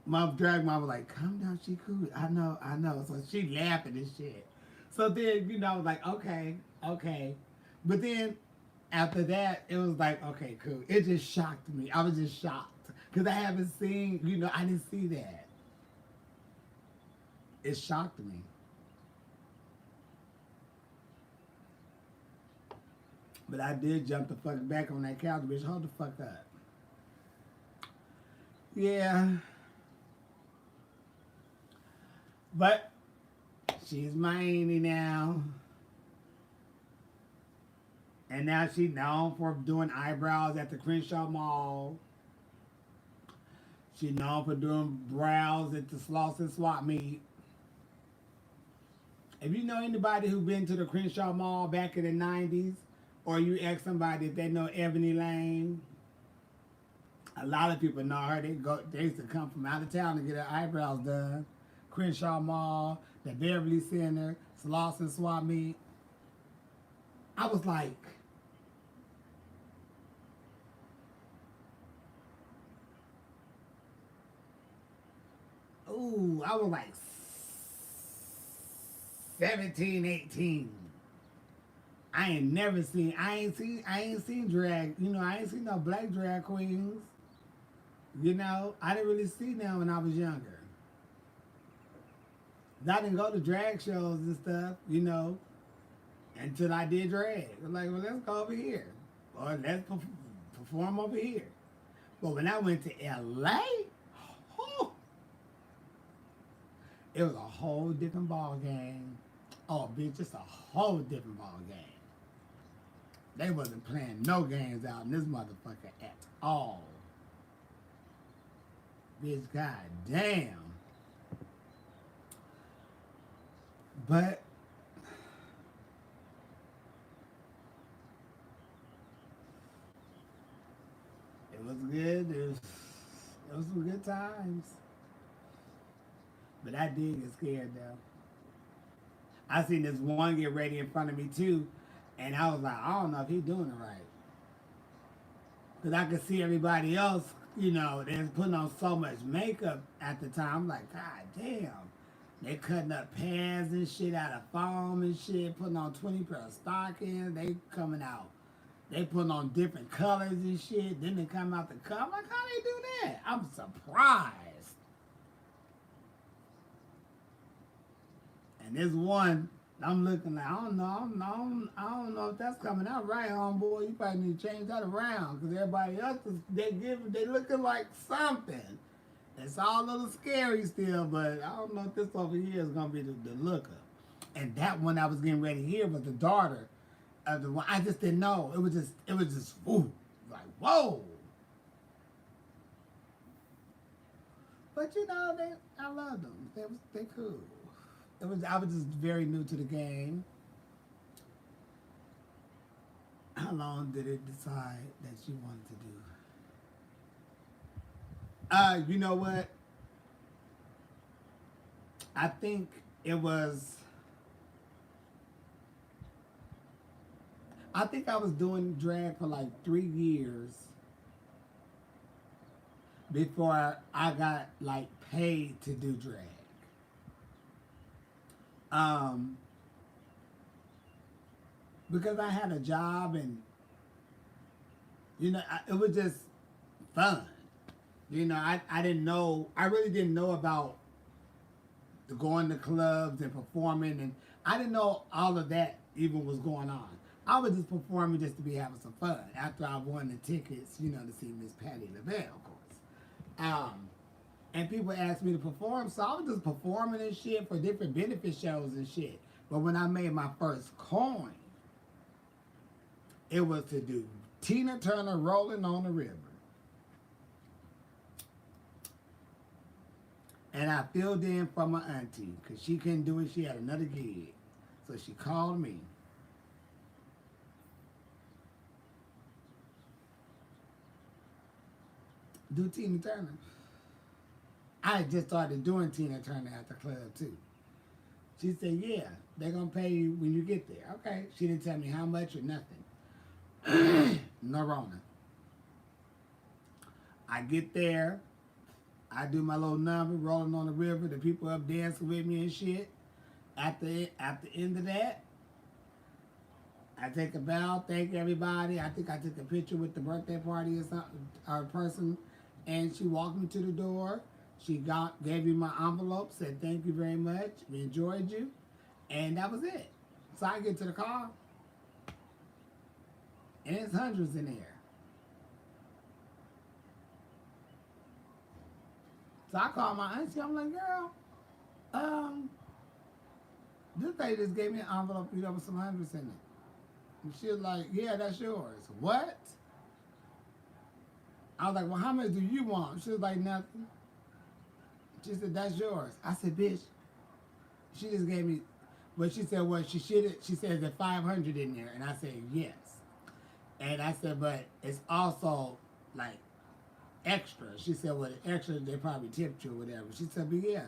my drag mom was like, "Calm down, she cool." I know. So she laughing and shit. So then, I was like, okay. But then after that, it was like, okay, cool. It just shocked me. I was just shocked. Because I haven't seen, I didn't see that. It shocked me. But I did jump the fuck back on that couch, bitch. Hold the fuck up. Yeah. But she's my auntie now. And now she's known for doing eyebrows at the Crenshaw Mall. She's known for doing brows at the Slauson Swap Meet. If you know anybody who been to the Crenshaw Mall back in the 90s, or you ask somebody if they know Ebony Lane, a lot of people know her. They used to come from out of town to get their eyebrows done. Crenshaw Mall, the Beverly Center, Slauson Swap Meet. I was like, ooh, I was like 17, 18. I ain't seen drag, I ain't seen no black drag queens. I didn't really see them when I was younger. I didn't go to drag shows and stuff, until I did drag. I'm like, well, let's go over here. Or let's perform over here. But when I went to LA, it was a whole different ball game. Oh, bitch, it's a whole different ball game. They wasn't playing no games out in this motherfucker at all. Bitch, goddamn. But it was good. It was some good times. But I did get scared though. I seen this one get ready in front of me too, and I was like, I don't know if he's doing it right. Cause I could see everybody else, they was putting on so much makeup at the time. I'm like, God damn. They cutting up pants and shit out of foam and shit, putting on 20 pair of stockings. They coming out. They putting on different colors and shit. Then they come out the cut. I'm like, how they do that? I'm surprised. And this one, I'm looking like, I don't know if that's coming out right, homeboy. You probably need to change that around, because everybody else they looking like something. It's all a little scary still, but I don't know if this over here is gonna be the looker. And that one I was getting ready here was the daughter of the one. I just didn't know. It was just ooh, like whoa. But I loved them. They cool. I was just very new to the game. How long did it decide that you wanted to do? You know what? I think it was. I think I was doing drag for like 3 years before I got like paid to do drag. Because I had a job and, it was just fun. I didn't know, I really didn't know about going to clubs and performing, and I didn't know all of that even was going on. I was just performing just to be having some fun after I won the tickets, to see Miss Patti LaBelle, of course. And people asked me to perform, so I was just performing and shit for different benefit shows and shit. But when I made my first coin, it was to do Tina Turner Rolling on the River. And I filled in for my auntie because she couldn't do it. She had another gig. So she called me. Do Tina Turner. I had just started doing Tina Turner at the club too. She said, yeah, they're going to pay you when you get there. Okay. She didn't tell me how much or nothing. No Rona. I get there. I do my little number, rolling on the river. The people up dancing with me and shit. At the end of that, I take a bow, thank everybody. I think I took a picture with the birthday party or something, or person, and she walked me to the door. She gave me my envelope, said thank you very much, we enjoyed you, and that was it. So I get to the car, and it's hundreds in there. So I called my auntie. I'm like, girl, this lady just gave me an envelope with some hundreds in it. And she was like, yeah, that's yours. What? I was like, well, how much do you want? She was like, nothing. She said, that's yours. I said, bitch. She just gave me, but she said, well, she said there's 500 in there. And I said, yes. And I said, but it's also like extra. She said, well, the extra, they probably tipped you or whatever. She said, but yeah,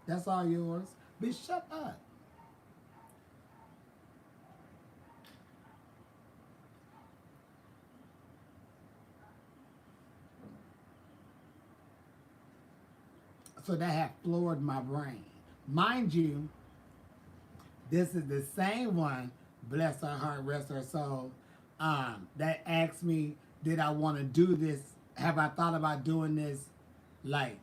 that's all yours. Bitch, shut up. So that had floored my brain. Mind you, this is the same one, bless her heart, rest her soul, that asked me, did I want to do this? Have I thought about doing this, like,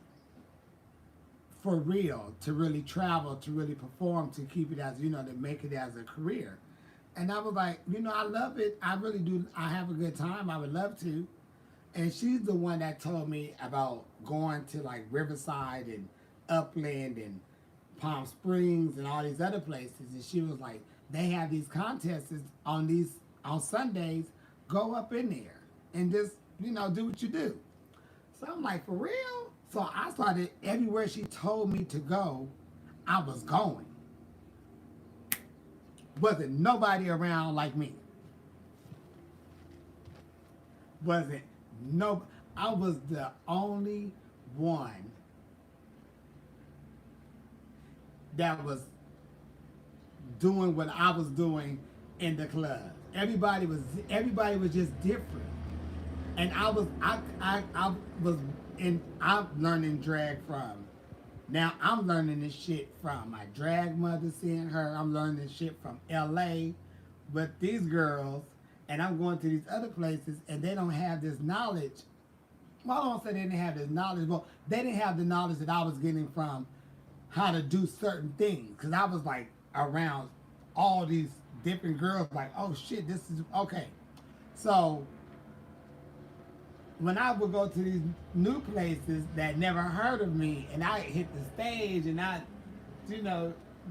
for real, to really travel, to really perform, to keep it as, to make it as a career? And I was like, I love it. I really do. I have a good time. I would love to. And she's the one that told me about going to like Riverside and Upland and Palm Springs and all these other places. And she was like, they have these contests on Sundays. Go up in there and just, do what you do. So I'm like, for real? So I started everywhere she told me to go, I was going. Wasn't nobody around like me. Wasn't no, I was the only one that was doing what I was doing in the club. Everybody was just different. And I'm learning drag from. Now I'm learning this shit from my drag mother, seeing her. I'm learning this shit from LA with these girls. And I'm going to these other places, and they don't have this knowledge. Well, I don't say they didn't have this knowledge, but they didn't have the knowledge that I was getting from how to do certain things. Because I was like around all these different girls, like, oh shit, this is okay. So when I would go to these new places that never heard of me, and I hit the stage, and I,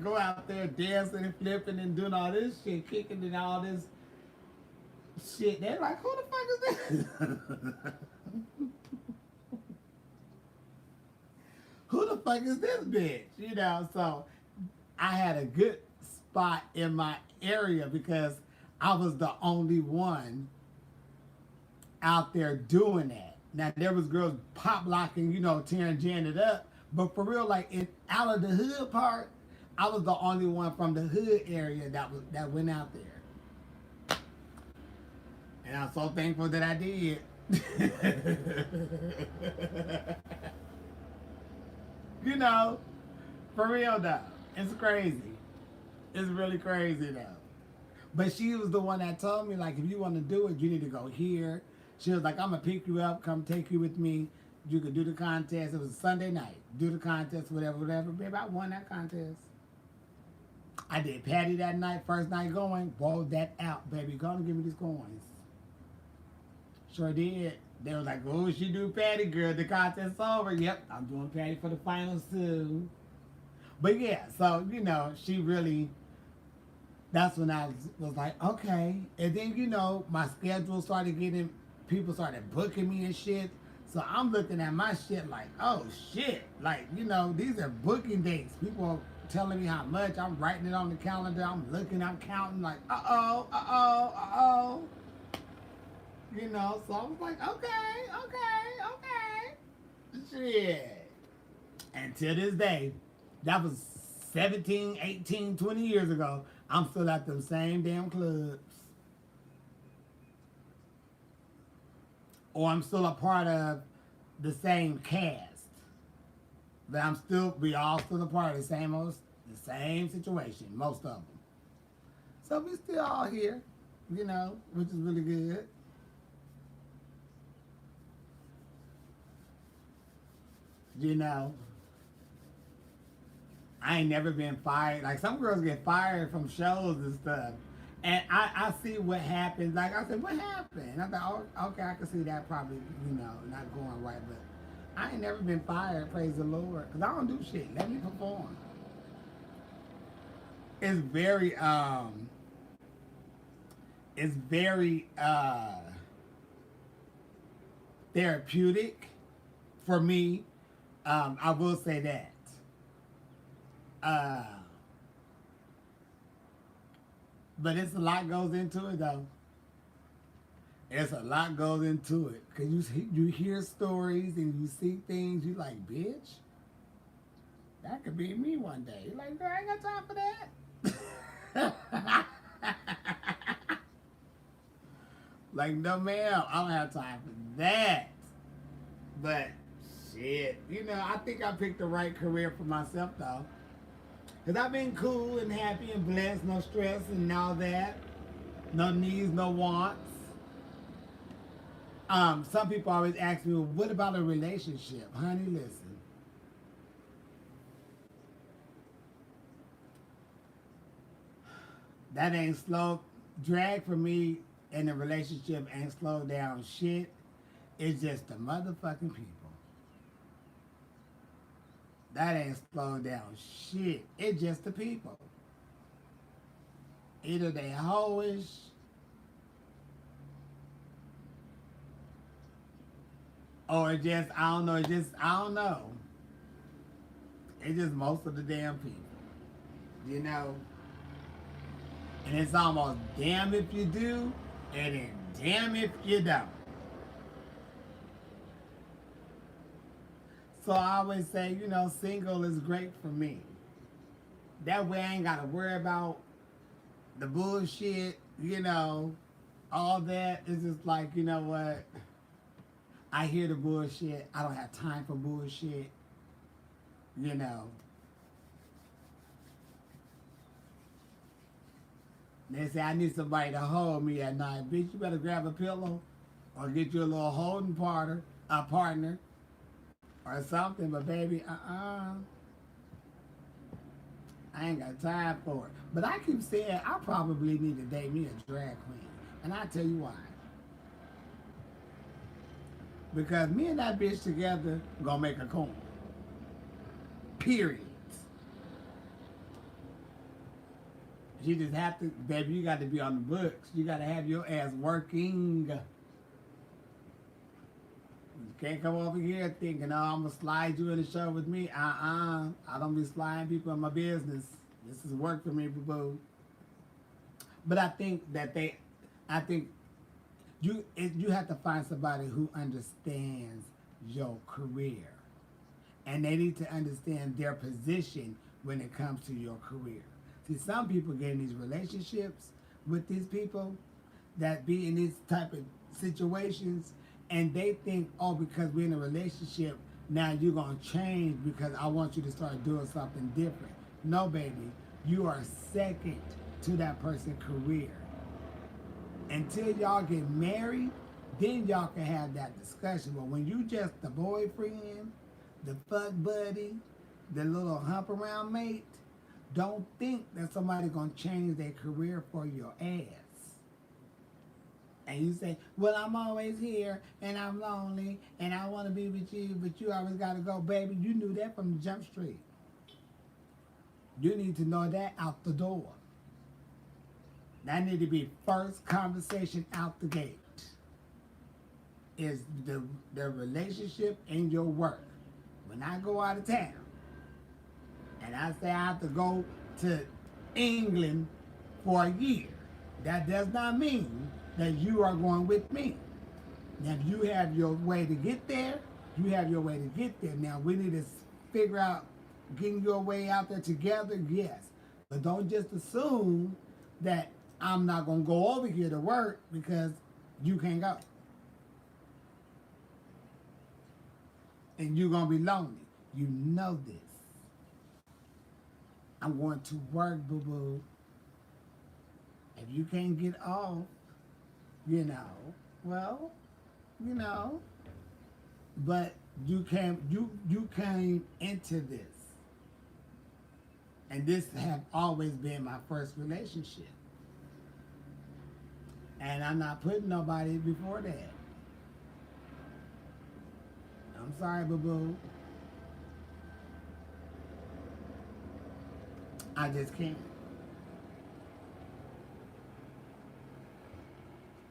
go out there dancing and flipping and doing all this shit, kicking and all this shit, they're like, who the fuck is this? Who the fuck is this bitch? So I had a good spot in my area because I was the only one out there doing that. Now there was girls pop locking, tearing Janet up, but for real, like out of the hood part, I was the only one from the hood area that went out there. And I'm so thankful that I did. For real though. It's crazy. It's really crazy though. But she was the one that told me, like, if you want to do it, you need to go here. She was like, I'm going to pick you up, come take you with me. You could do the contest. It was a Sunday night. Do the contest, whatever. Baby, I won that contest. I did Patty that night, first night going. Rolled that out, baby. Go and give me these coins. Sure did. They were like, "Oh, she do Patty, girl. The contest's over." Yep, I'm doing Patty for the finals too. But yeah, so you know, she really. That's when I was like, okay. And then you know, my schedule started getting. People started booking me and shit. So I'm looking at my shit like, oh shit, like you know, these are booking dates. People are telling me how much. I'm writing it on the calendar. I'm looking. I'm counting. Like, oh. You know, so I was like, okay. Shit. And to this day, that was 17, 18, 20 years ago, I'm still at them same damn clubs. Or I'm still a part of the same cast. But we all still a part of the same situation, most of them. So we still all here, you know, which is really good. You know, I ain't never been fired. Like some girls get fired from shows and stuff. And I see what happens. Like I said, what happened? I thought, oh, okay, I can see that probably, you know, not going right. But I ain't never been fired, praise the Lord. Because I don't do shit. Let me perform. It's very therapeutic for me. I will say that. But it's a lot goes into it though. It's a lot goes into it. Cause you hear stories and you see things, you like, bitch, that could be me one day. You're like, girl, I ain't got time for that. Like, no ma'am, I don't have time for that. But shit, you know, I think I picked the right career for myself though. Cause I've been cool and happy and blessed, no stress and all that. No needs, no wants. Some people always ask me, well, what about a relationship? Honey, listen. That ain't slow. Drag for me in a relationship ain't slow down shit. It's just the motherfucking people. That ain't slowed down shit. It's just the people. Either they hoish, or it just, I don't know, I don't know. It's just most of the damn people. You know? And it's almost damn if you do, and then damn if you don't. So I always say, you know, single is great for me. That way I ain't got to worry about the bullshit, you know, all that. It's just like, you know what? I hear the bullshit. I don't have time for bullshit, you know. They say, I need somebody to hold me at night. Bitch, you better grab a pillow or get you a little holding partner or something. But baby, I ain't got time for it. But I keep saying I probably need to date me a drag queen. And I'll tell you why. Because me and that bitch together gonna make a coin. Period. You just have to, baby, you got to be on the books. You got to have your ass working. You can't come over here thinking, oh, I'm going to slide you in the show with me. I don't be sliding people in my business. This is work for me, boo-boo. But I think you have to find somebody who understands your career. And they need to understand their position when it comes to your career. See, some people get in these relationships with these people that be in these type of situations, and they think, oh, because we're in a relationship, now you're going to change because I want you to start doing something different. No, baby, you are second to that person's career. Until y'all get married, then y'all can have that discussion. But when you just the boyfriend, the fuck buddy, the little hump around mate, don't think that somebody's going to change their career for your ass. and you say, well, I'm always here, and I'm lonely, and I want to be with you, but you always got to go, baby. You knew that from the jump street. You need to know that out the door. That need to be first conversation out the gate. Is the relationship and your work. When I go out of town, and I say I have to go to England for a year, that does not mean that you are going with me. Now, if you have your way to get there, you have your way to get there. Now, we need to figure out getting your way out there together, yes. But don't just assume that I'm not going to go over here to work because you can't go. And you're going to be lonely. You know this. I'm going to work, boo-boo. If you can't get off, you know, well, you know, but you came into this. And this have always been my first relationship. And I'm not putting nobody before that. I'm sorry, boo-boo. I just can't.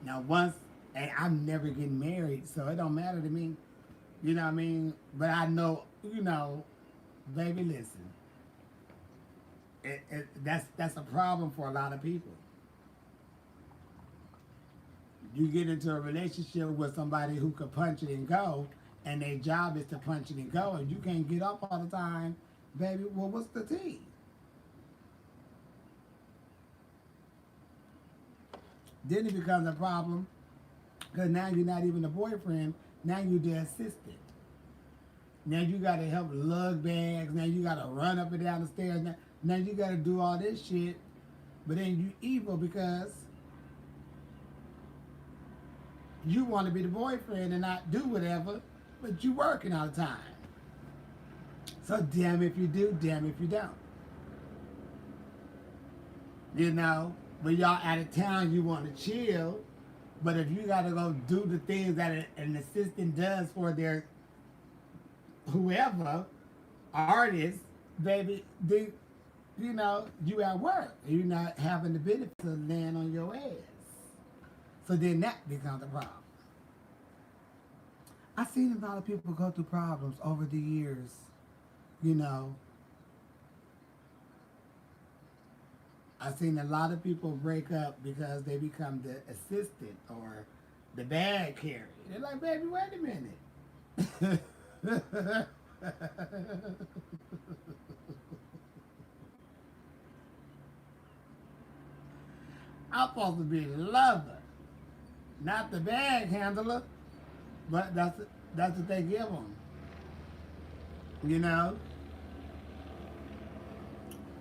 Now once, and I'm never getting married, so it don't matter to me. You know what I mean? But I know, you know, baby, listen. That's a problem for a lot of people. You get into a relationship with somebody who can punch it and go, and their job is to punch it and go, and you can't get up all the time, baby, well, what's the tea? Then it becomes a problem, because now you're not even the boyfriend, now you're the assistant. Now you got to help lug bags, now you got to run up and down the stairs, now you got to do all this shit, but then you evil because you want to be the boyfriend and not do whatever, but you working all the time. So damn if you do, damn if you don't. You know, when y'all out of town, you want to chill, but if you got to go do the things that an assistant does for their whoever, artist, baby, they, you know, you at work. You're not having the benefits of laying on your ass. So then that becomes a problem. I've seen a lot of people go through problems over the years, you know. I've seen a lot of people break up because they become the assistant or the bag carrier. They're like, baby, wait a minute. I'm supposed to be the lover, not the bag handler, but that's what they give them. You know?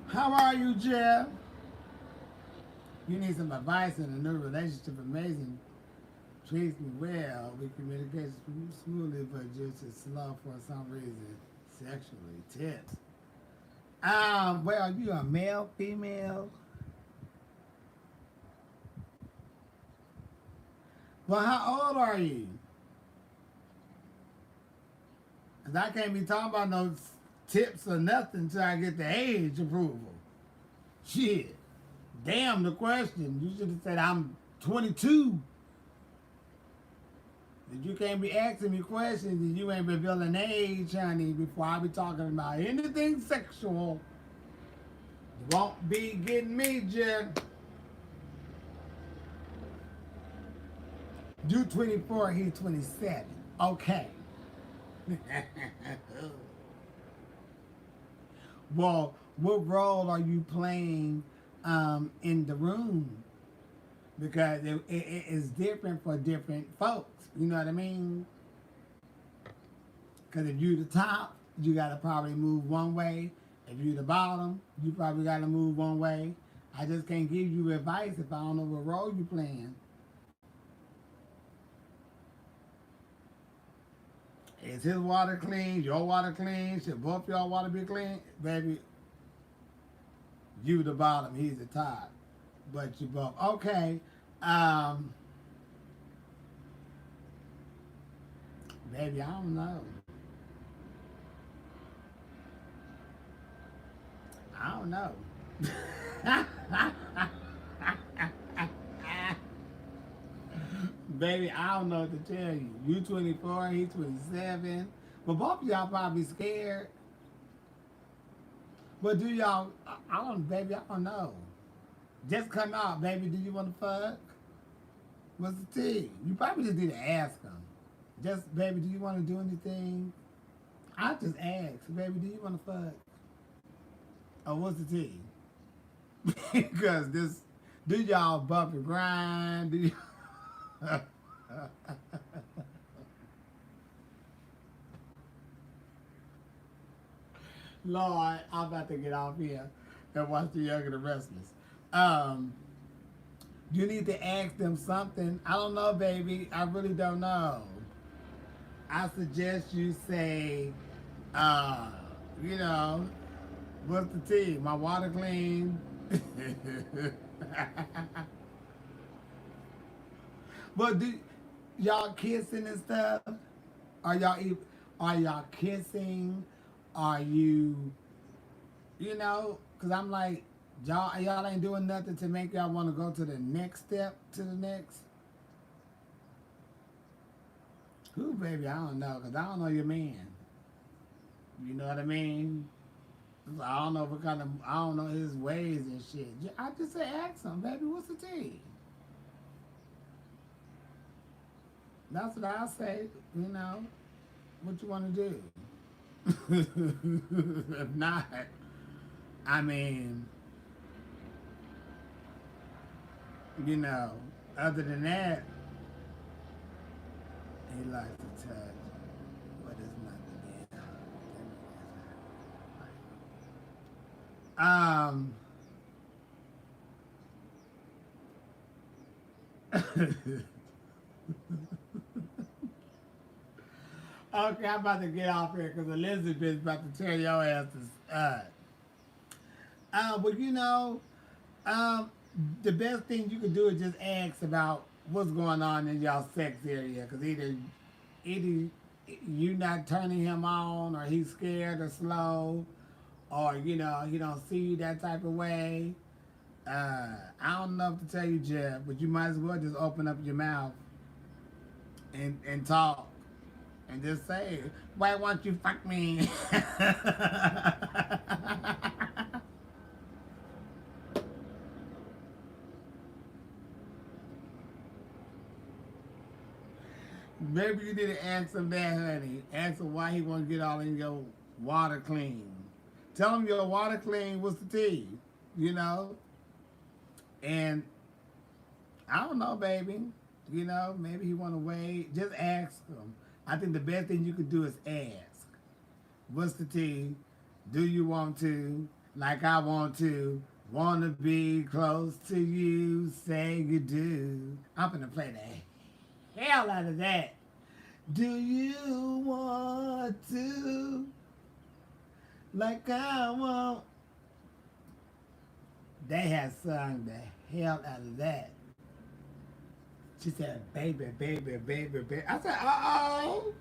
How are you, Jeff? You need some advice in a new relationship. Amazing. Treats me well. We communicate smoothly, but just as slow for some reason. Sexually. Tips. Well, you a male, female? Well, how old are you? Because I can't be talking about no tips or nothing until I get the age approval. Shit. Damn the question. You should have said I'm 22. But you can't be asking me questions and you ain't revealing age, honey, before I be talking about anything sexual. You won't be getting me, Jen. You 24, he's 27. Okay. Well, what role are you playing in the room? Because it is different for different folks. You know what I mean? Because if you the top, you got to probably move one way. If you the bottom, you probably got to move one way. I just can't give you advice if I don't know what role you playing. Is his water clean? Your water clean? Should both y'all water be clean? Baby, you the bottom, he's the top. But you both. Okay. Baby, I don't know. I don't know. Baby, I don't know what to tell you. You 24, he 27. But both of y'all probably scared. But do y'all, I don't, baby, I don't know. Just come out, baby. Do you want to fuck? What's the tea? You probably just need to ask them. Just, baby, do you want to do anything? I just ask, baby, do you want to fuck? Oh, what's the tea? Because this, do y'all bump and grind? Do you? Lord, I'm about to get off here and watch The Young and the Restless. You need to ask them something. I don't know, baby. I really don't know. I suggest you say, you know, what's the tea? My water clean. But do y'all kissing and stuff? Are y'all kissing? Are you, you know? Cause I'm like, y'all ain't doing nothing to make y'all want to go to the next step, to the next. Who, baby? I don't know, cause I don't know your man. You know what I mean? So I don't know what kind of, I don't know his ways and shit. I just say, ask him, baby, what's the tea? That's what I say, you know. What you want to do? If not, I mean, you know, other than that, he likes to touch, but it's nothing there. Okay, I'm about to get off here because Elizabeth's about to tear your asses up. But you know, the best thing you can do is just ask about what's going on in y'all sex area, because either you not turning him on, or he's scared or slow, or you know he don't see you that type of way. I don't know what to tell you, Jeff, but you might as well just open up your mouth and talk. And just say, why won't you fuck me? Maybe you need to ask him that, honey. Ask him why he won't get all in your water clean. Tell him your water clean, what's the tea? You know? And I don't know, baby. You know, maybe he want to wait. Just ask him. I think the best thing you could do is ask. What's the tea? Do you want to? Like I want to. Want to be close to you. Say you do. I'm gonna play the hell out of that. Do you want to? Like I want. They had sung the hell out of that. She said, baby, baby, baby, baby. I said, uh-oh.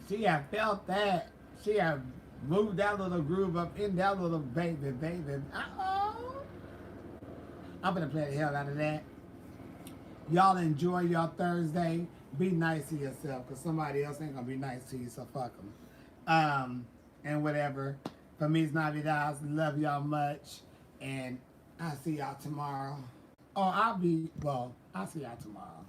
She had felt that. She had moved that little groove up in that little baby, baby. Uh-oh. I'm going to play the hell out of that. Y'all enjoy your Thursday. Be nice to yourself, because somebody else ain't going to be nice to you, so fuck them. And whatever. Feliz Navidad. Love y'all much. And I'll see y'all tomorrow. Or I'll see y'all tomorrow.